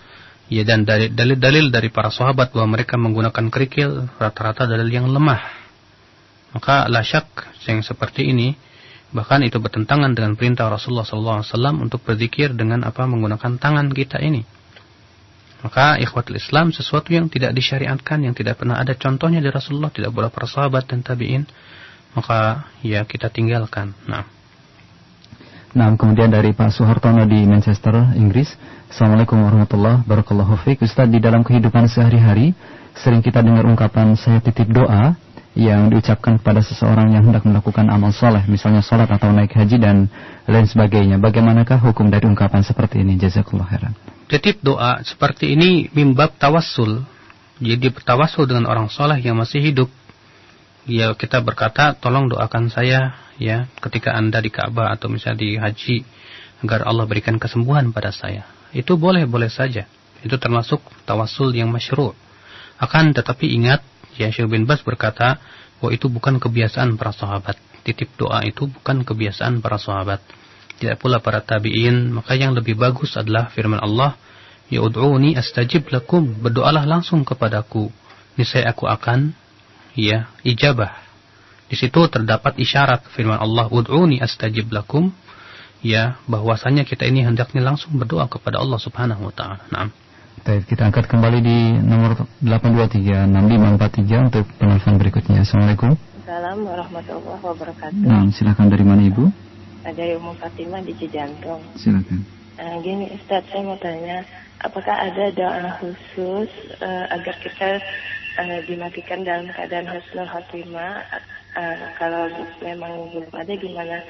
ya, dan dalil-dalil dari para sahabat bahwa mereka menggunakan kerikil rata-rata dalil yang lemah. Maka la syak yang seperti ini bahkan itu bertentangan dengan perintah Rasulullah SAW untuk berzikir dengan menggunakan tangan kita ini. Maka ikhwatul Islam, sesuatu yang tidak disyariatkan, yang tidak pernah ada contohnya dari Rasulullah, tidak boleh para sahabat dan tabi'in, maka ya kita tinggalkan. Nah, kemudian dari Pak Suhartono di Manchester, Inggris. Assalamualaikum warahmatullahi wabarakatuh. Ustaz, di dalam kehidupan sehari-hari sering kita dengar ungkapan saya titip doa yang diucapkan kepada seseorang yang hendak melakukan amal soleh, misalnya sholat atau naik haji dan lain sebagainya. Bagaimanakah hukum dari ungkapan seperti ini? Jazakallah khairan. Titip doa seperti ini mimbab tawassul. Jadi bertawassul dengan orang soleh yang masih hidup. Ya, kita berkata, tolong doakan saya ya ketika Anda di Ka'bah atau misalnya di haji, agar Allah berikan kesembuhan pada saya. Itu boleh-boleh saja. Itu termasuk tawassul yang masyru'. Akan tetapi ingat, ya, Syekh bin Baz berkata bahwa itu bukan kebiasaan para sahabat. Titip doa itu bukan kebiasaan para sahabat. Tidak pula para tabi'in. Maka yang lebih bagus adalah firman Allah, ya ud'uni astajib lakum, berdoalah langsung kepadaku, niscaya aku akan ya ijabah. Di situ terdapat isyarat firman Allah, ud'uni astajib lakum, ya, bahwasanya kita ini hendaknya langsung berdoa kepada Allah Subhanahu wa taala. Naam. Baik, kita angkat kembali di nomor 8236543 untuk penelpon berikutnya. Assalamualaikum. Assalamualaikum warahmatullahi wabarakatuh. Silakan, dari mana Ibu? Dari Ummu Fatimah di Cijantung. Silakan. Gini Ustaz, saya mau tanya, apakah ada doa khusus agar kita dimatikan dalam keadaan husnul khotimah? Kalau memang belum ada, gimana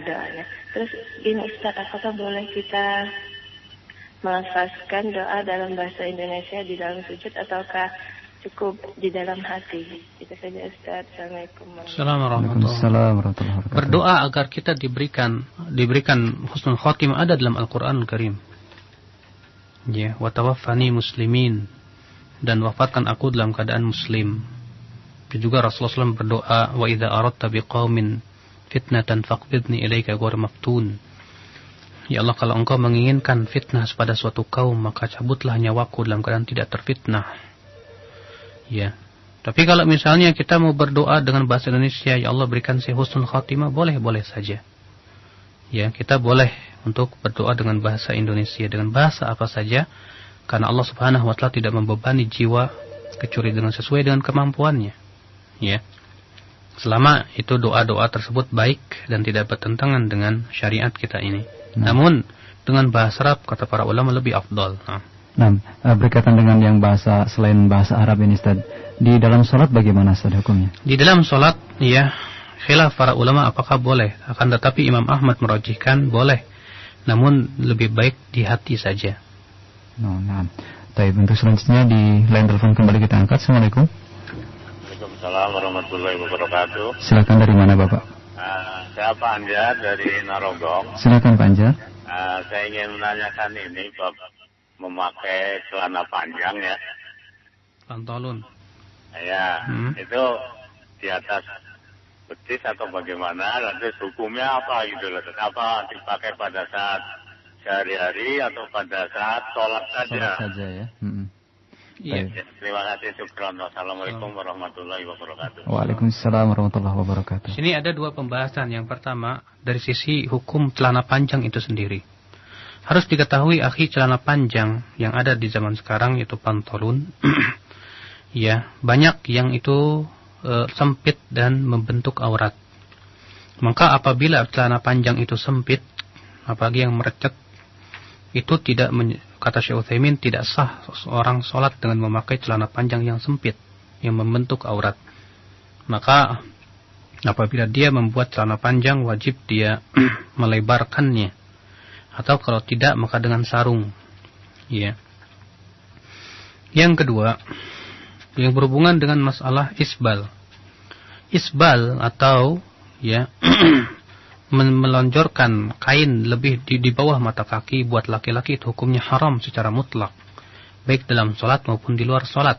doanya? Terus gini Ustaz, apakah boleh kita melafazkan doa dalam bahasa Indonesia di dalam sujud ataukah cukup di dalam hati? Itu saja Ustaz. Assalamualaikum warahmatullahi wabarakatuh. Berdoa agar kita diberikan husnul khotimah ada dalam Al-Qur'an Al-Karim. Ya, wa tawaffani muslimin, dan wafatkan aku dalam keadaan muslim. Juga Rasulullah SAW berdoa, wa idza aradta biqaumin fitnatan faqbidni ilaika ghayra maftun. Ya Allah, kalau engkau menginginkan fitnah pada suatu kaum, maka cabutlah nyawaku dalam keadaan tidak terfitnah. Ya. Tapi kalau misalnya kita mau berdoa dengan bahasa Indonesia, ya Allah berikan saya husnul khatimah, boleh-boleh saja. Ya, kita boleh untuk berdoa dengan bahasa Indonesia, dengan bahasa apa saja, karena Allah Subhanahu wa taala tidak membebani jiwa kecuali dengan sesuai dengan kemampuannya. Ya. Selama itu doa-doa tersebut baik dan tidak bertentangan dengan syariat kita ini. Namun dengan bahasa Arab, kata para ulama, lebih afdal. Berkaitan dengan yang bahasa selain bahasa Arab ini Ustaz, di dalam sholat bagaimana Ustaz hukumnya? Di dalam sholat, ya, khilaf para ulama apakah boleh. Akan tetapi Imam Ahmad merajihkan boleh, namun lebih baik di hati saja. Baik, untuk selanjutnya di line telepon kembali kita angkat. Assalamualaikum. Waalaikumsalam warahmatullahi wabarakatuh. Silakan, dari mana Bapak? Saya Pak Anjar dari Narogong. Silakan Pak Anjar. Saya ingin menanyakan ini Bab memakai celana panjang ya. Pantolon. Ya, itu di atas betis atau bagaimana? Nanti hukumnya apa gitu loh? Apa dipakai pada saat sehari-hari atau pada saat sholat saja? Sholat saja ya. Iya. Terima kasih, syukran. Wassalamualaikum warahmatullahi wabarakatuh. Waalaikumsalam warahmatullahi wabarakatuh. Sini ada dua pembahasan. Yang pertama, dari sisi hukum celana panjang itu sendiri. Harus diketahui, akhi, celana panjang yang ada di zaman sekarang yaitu pantolon. Ya, banyak yang itu sempit dan membentuk aurat. Maka apabila celana panjang itu sempit, apalagi yang merecet, itu tidak, kata Syekh Utsaimin, tidak sah seorang sholat dengan memakai celana panjang yang sempit, yang membentuk aurat. Maka apabila dia membuat celana panjang, wajib dia melebarkannya. Atau kalau tidak, maka dengan sarung. Ya. Yang kedua, yang berhubungan dengan masalah isbal. Isbal atau ya melonjorkan kain lebih di bawah mata kaki buat laki-laki itu hukumnya haram secara mutlak, baik dalam sholat maupun di luar sholat.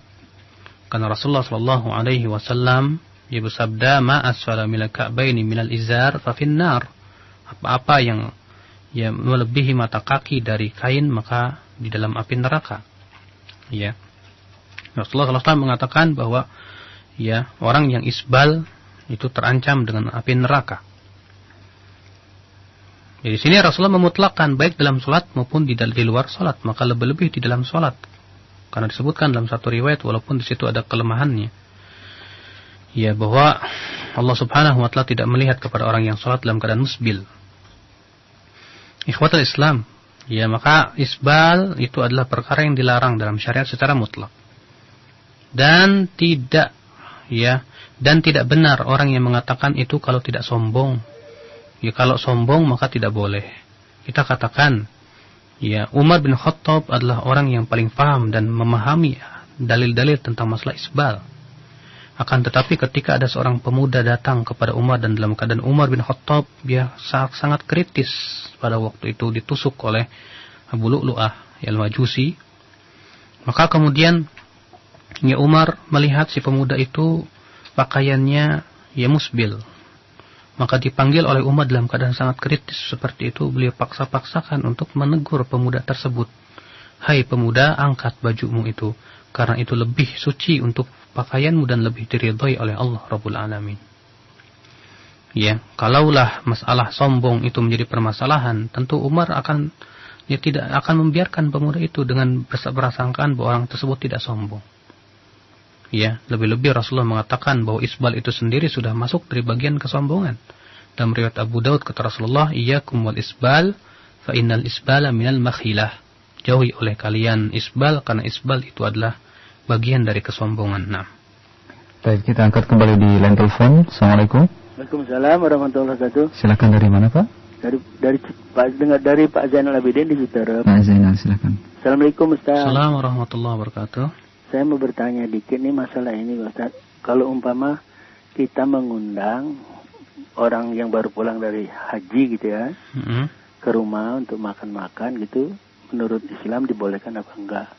Karena Rasulullah Shallallahu Alaihi Wasallam dia bersabda, ma asfala minal ka'baini minal izar fa finnar. Apa-apa yang ya melebihi mata kaki dari kain maka di dalam api neraka. Ya. Rasulullah SAW mengatakan bahwa ya orang yang isbal itu terancam dengan api neraka. Jadi sini Rasulullah memutlakkan baik dalam salat maupun di luar salat, maka lebih-lebih di dalam salat. Karena disebutkan dalam satu riwayat walaupun di situ ada kelemahannya. Ya, bahwa Allah Subhanahu wa taala tidak melihat kepada orang yang salat dalam keadaan musbil. Ikhwatul Islam, ya maka isbal itu adalah perkara yang dilarang dalam syariat secara mutlak. Dan tidak benar orang yang mengatakan itu kalau tidak sombong. Ya kalau sombong maka tidak boleh. Kita katakan, ya Umar bin Khattab adalah orang yang paling paham dan memahami dalil-dalil tentang masalah isbal. Akan tetapi ketika ada seorang pemuda datang kepada Umar dan dalam keadaan Umar bin Khattab dia sangat kritis pada waktu itu ditusuk oleh Abu Lu'lu'ah al-Majusi, maka kemudian ya Umar melihat si pemuda itu pakaiannya ya musbil. Maka dipanggil oleh Umar dalam keadaan sangat kritis seperti itu, beliau paksa-paksakan untuk menegur pemuda tersebut. Hai pemuda, angkat bajumu itu, karena itu lebih suci untuk pakaianmu dan lebih diridhai oleh Allah Rabbul Alamin. Ya, kalaulah masalah sombong itu menjadi permasalahan, tentu Umar tidak akan membiarkan pemuda itu dengan berasangkaan bahwa orang tersebut tidak sombong. Ya, lebih-lebih Rasulullah mengatakan bahwa isbal itu sendiri sudah masuk dari bagian kesombongan. Dalam riwayat Abu Daud kata Rasulullah, "Iyyakum wal isbal, fa innal isbala minal makhilah." Jauhi oleh kalian isbal, karena isbal itu adalah bagian dari kesombongan. Nah. Baik, kita angkat kembali di line telepon. Assalamualaikum. Waalaikumsalam warahmatullahi wabarakatuh. Silakan, dari mana Pak? Dari Pak Zainal Abidin di Citerep. Pak Zainal, silakan. Assalamualaikum Ustaz. Assalamualaikum warahmatullahi wabarakatuh. Saya mau bertanya dikit nih masalah ini Ustaz. Kalau umpama kita mengundang orang yang baru pulang dari haji gitu ya, ke rumah untuk makan-makan gitu, menurut Islam dibolehkan apa enggak?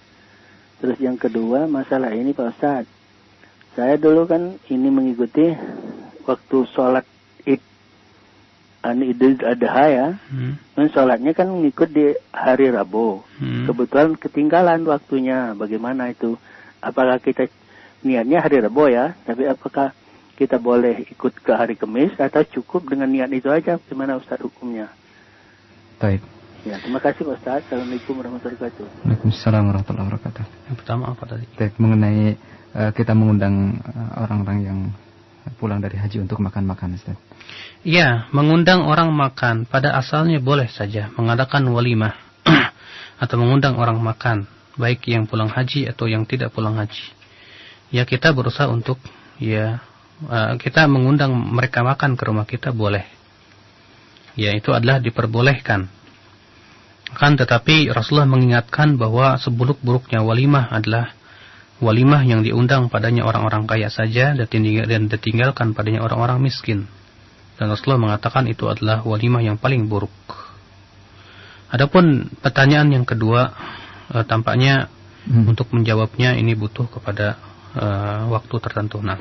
Terus yang kedua masalah ini Pak Ustaz. Saya dulu kan ini mengikuti waktu sholat Idul Adha ya, sholatnya kan ngikut di hari Rabu. Kebetulan ketinggalan waktunya. Bagaimana itu? Apakah kita niatnya hari Rabu ya, tapi apakah kita boleh ikut ke hari Kamis atau cukup dengan niat itu aja? Gimana Ustaz hukumnya? Baik. Ya, terima kasih Pak Ustaz. Assalamualaikum warahmatullahi wabarakatuh. Waalaikumsalam warahmatullahi wabarakatuh. Yang pertama apa tadi? Baik, mengenai kita mengundang orang-orang yang pulang dari haji untuk makan-makan, Ustaz. Iya, mengundang orang makan pada asalnya boleh saja mengadakan walimah atau mengundang orang makan, baik yang pulang haji atau yang tidak pulang haji. Ya kita berusaha untuk kita mengundang mereka makan ke rumah kita boleh. Ya itu adalah diperbolehkan. Kan tetapi Rasulullah mengingatkan bahwa seburuk-buruknya walimah adalah walimah yang diundang padanya orang-orang kaya saja dan ditinggalkan padanya orang-orang miskin. Dan Rasulullah mengatakan itu adalah walimah yang paling buruk. Adapun pertanyaan yang kedua, tampaknya untuk menjawabnya ini butuh kepada waktu tertentu. Nah.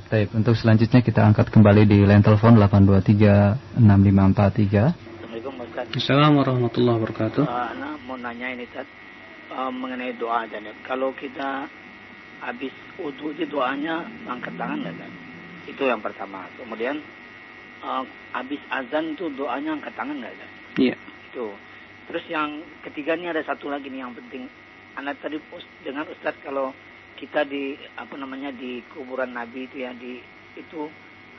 Baik, untuk selanjutnya kita angkat kembali di line telepon 8236543. Assalamualaikum Ustaz. Assalamualaikum warahmatullahi wabarakatuh. Ana mau nanya ini Ustaz, mengenai doa aja nih. Kalau kita habis wudu itu doanya angkat tangan nggak Ustaz? Itu yang pertama. Kemudian habis azan itu doanya angkat tangan nggak Ustaz? Iya. Itu. Terus yang ketiganya ada satu lagi nih yang penting. Anak tadi dengar Ustaz kalau kita di di kuburan Nabi itu ya itu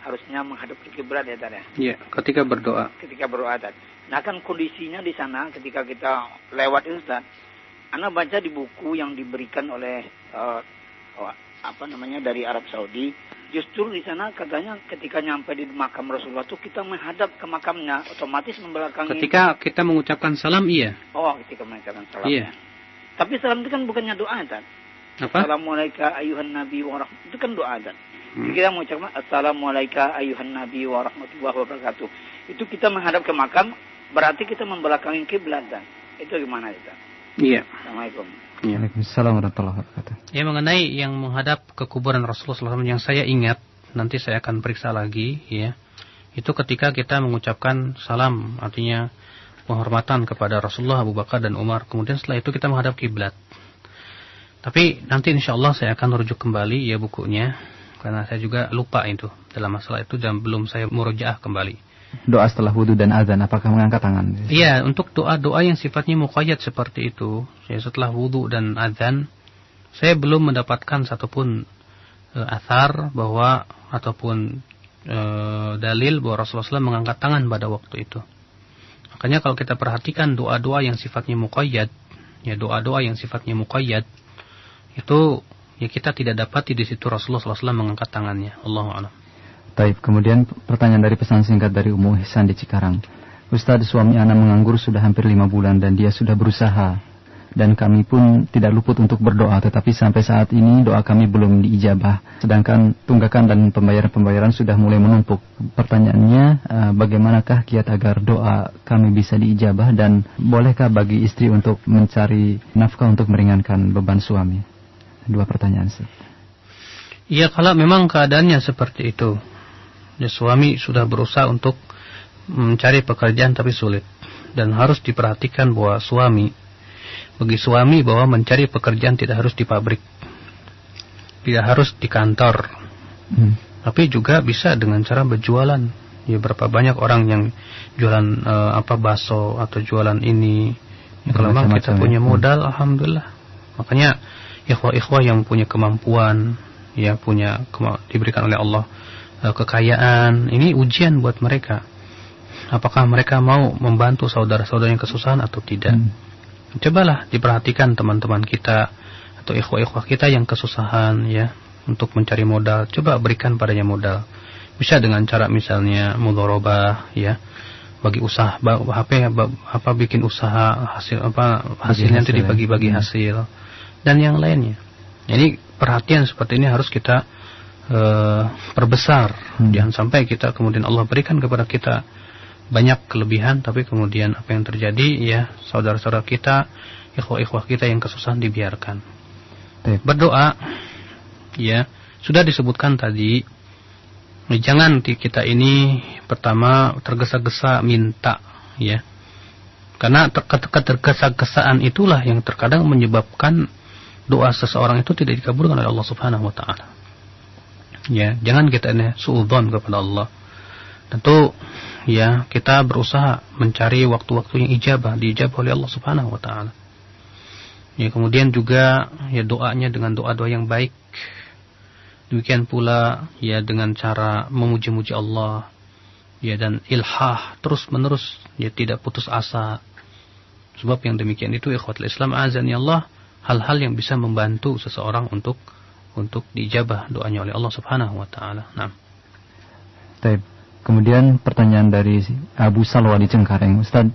harusnya menghadap ke kiblat ya Ustaz ya. Iya, ketika berdoa. Ketika berdoa Ustaz. Nah kan kondisinya di sana ketika kita lewat itu Ustaz. Anak baca di buku yang diberikan oleh dari Arab Saudi, justru di sana katanya ketika nyampe di makam Rasulullah itu kita menghadap ke makamnya, otomatis membelakangi. Ketika kita mengucapkan salam iya. Oh, ketika mengucapkan salam. Iya. Tapi salam itu kan bukannya doa Ustaz. Apa? Assalamualaikum ayuhan nabi wa rahmatullahi, itu kan doa Ustaz. Kita mengucapkan Assalamualaikum ayuhan nabi wa rahmatullahi wabarakatuh. Itu kita menghadap ke makam, berarti kita membelakangi kiblat Ustaz. Itu gimana Ustaz? Iya. Assalamualaikum. Waalaikumsalam warahmatullahi wabarakatuh. Ya, mengenai yang menghadap ke kuburan Rasulullah SAW yang saya ingat, nanti saya akan periksa lagi ya. Itu ketika kita mengucapkan salam, artinya penghormatan kepada Rasulullah, Abu Bakar dan Umar. Kemudian setelah itu kita menghadap kiblat. Tapi nanti insyaallah saya akan rujuk kembali ya bukunya, karena saya juga lupa itu dalam masalah itu dan belum saya murojaah kembali. doa setelah wudu dan azan, apakah mengangkat tangan? Iya, untuk doa-doa yang sifatnya muqayyad seperti itu, ya, setelah wudu dan azan, saya belum mendapatkan satupun athar bahwa ataupun dalil bahwa Rasulullah SAW mengangkat tangan pada waktu itu. Makanya kalau kita perhatikan doa-doa yang sifatnya muqayyad, ya, doa-doa yang sifatnya muqayyad itu ya kita tidak dapati di situ Rasulullah SAW mengangkat tangannya. Allahu a'lam. Baik, kemudian pertanyaan dari pesan singkat dari Ummu Ihsan di Cikarang. Ustaz, suami ana menganggur sudah hampir 5 bulan dan dia sudah berusaha. Dan kami pun tidak luput untuk berdoa, tetapi sampai saat ini doa kami belum diijabah. Sedangkan tunggakan dan pembayaran-pembayaran sudah mulai menumpuk. Pertanyaannya, bagaimanakah kiat agar doa kami bisa diijabah dan bolehkah bagi istri untuk mencari nafkah untuk meringankan beban suami? 2 pertanyaan, Ustaz. Iya, kalau memang keadaannya seperti itu. Ya, suami sudah berusaha untuk mencari pekerjaan tapi sulit. Dan harus diperhatikan bahwa bagi suami bahwa mencari pekerjaan tidak harus di pabrik, tidak harus di kantor, tapi juga bisa dengan cara berjualan. Ya, berapa banyak orang yang jualan bakso atau jualan ini. Ya, kalau memang kita punya modal, alhamdulillah. Makanya ikhwah-ikhwah yang punya kemampuan, ya, diberikan oleh Allah kekayaan, ini ujian buat mereka. Apakah mereka mau membantu saudara-saudara yang kesusahan atau tidak? Cobalah diperhatikan teman-teman kita atau ikhwah-ikhwah kita yang kesusahan, ya, untuk mencari modal. Coba berikan padanya modal. Bisa dengan cara misalnya mudharabah, ya, bagi usaha, bikin usaha, hasilnya itu dibagi-bagi hasil dan yang lainnya. Jadi perhatian seperti ini harus kita perbesar. Jangan sampai kita kemudian Allah berikan kepada kita banyak kelebihan, tapi kemudian apa yang terjadi, ya, saudara-saudara kita, ikhwah-ikhwah kita yang kesusahan dibiarkan. Berdoa, ya, sudah disebutkan tadi, jangan kita ini pertama tergesa-gesa minta, ya, karena ketergesa-gesaan itulah yang terkadang menyebabkan doa seseorang itu tidak dikabulkan oleh Allah Subhanahu wa taala. Ya, jangan kita ini suudzon kepada Allah. Tentu, ya, kita berusaha mencari waktu-waktu yang diijabah oleh Allah Subhanahu wa taala. Ya, kemudian juga, ya, doanya dengan doa-doa yang baik. Demikian pula, ya, dengan cara memuji-muji Allah, ya, dan ilhah terus-menerus, ya, tidak putus asa. Sebab yang demikian itu, ikhwatul Islam azani Allah, hal-hal yang bisa membantu seseorang untuk diijabah doanya oleh Allah Subhanahu wa taala. Nah. Baik. Kemudian pertanyaan dari Abu Salwa di Cengkareng. Ustaz,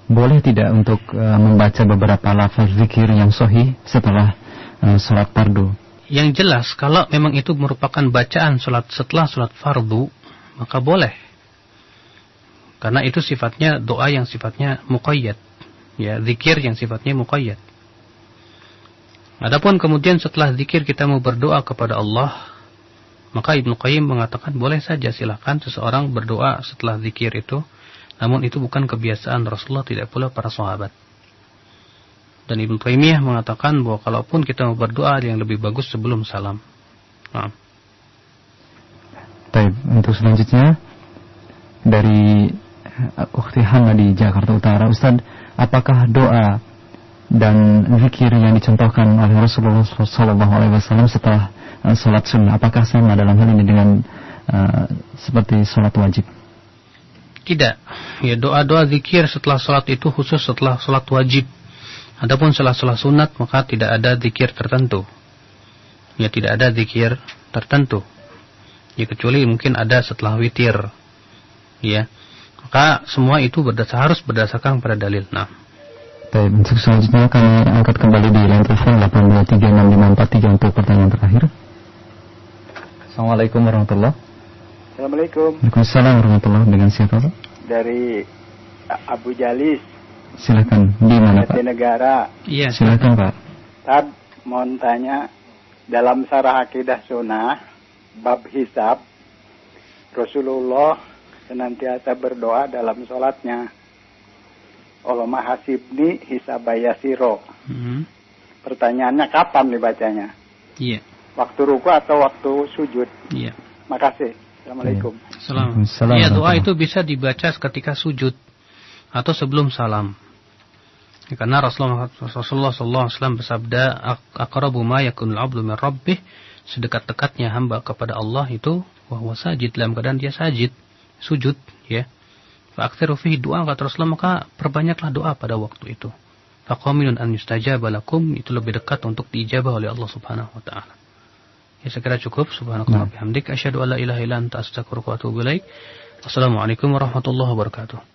boleh tidak untuk membaca beberapa lafaz zikir yang sahih setelah salat fardu? Yang jelas kalau memang itu merupakan bacaan setelah salat fardu, maka boleh. Karena itu sifatnya doa yang sifatnya muqayyad, ya, zikir yang sifatnya muqayyad. Adapun kemudian setelah zikir kita mau berdoa kepada Allah, maka Ibnu Qayyim mengatakan boleh saja, silakan seseorang berdoa setelah zikir itu, namun itu bukan kebiasaan Rasulullah, tidak pula para sahabat. Dan Ibnu Taimiyah mengatakan bahwa kalaupun kita mau berdoa, yang lebih bagus sebelum salam. Nah. Baik, untuk selanjutnya dari Ukhti Hana di Jakarta Utara. Ustaz, apakah doa dan zikir yang dicontohkan oleh Rasulullah SAW setelah salat sunnah, apakah sama dalam hal ini dengan seperti salat wajib? Tidak. Ya, doa-doa zikir setelah salat itu khusus setelah salat wajib. Adapun setelah salat sunat, maka tidak ada zikir tertentu. Ya, tidak ada zikir tertentu. Ya, kecuali mungkin ada setelah witir. Ya. Maka semua itu harus berdasarkan pada dalil. Nah. Baik, untuk selanjutnya kami angkat kembali di line telepon 8236543 untuk pertanyaan terakhir. Assalamualaikum warahmatullahi wabarakatuh. Assalamualaikum. Waalaikumsalam warahmatullahi wabarakatuh. Dengan siapa, Pak? Dari Abu Jalis. Silakan. Di mana, Pak? Negara. Iya. Silakan, Pak. Tad, mohon tanya, dalam Syarah Aqidah Sunnah bab hisab, Rasulullah senantiasa berdoa dalam sholatnya. Allahumma hasibni hisabayasiro. Pertanyaannya kapan dibacanya? Iya. Waktu ruku atau waktu sujud? Iya. Makasih. Assalamualaikum. Assalamualaikum. Ya, doa itu bisa dibaca ketika sujud atau sebelum salam. Ya, karena Rasulullah SAW bersabda, aqrabu ma yakunul 'abdu min rabbih, sedekat-dekatnya hamba kepada Allah itu wa huwa sajid, dalam keadaan dia sujud, ya. Fa aktsiru fihi du'a, kata Rasulullah, maka perbanyaklah doa pada waktu itu. Fa qaminun an yustajaba lakum, itu lebih dekat untuk diijabah oleh Allah Subhanahu wa taala. Ya, saya kira cukup. Subhanakallah bihamdik, asyhadu an la ilaha illa anta, astaghfiruka wa atubu ilaik. Wassalamualaikum warahmatullahi wabarakatuh.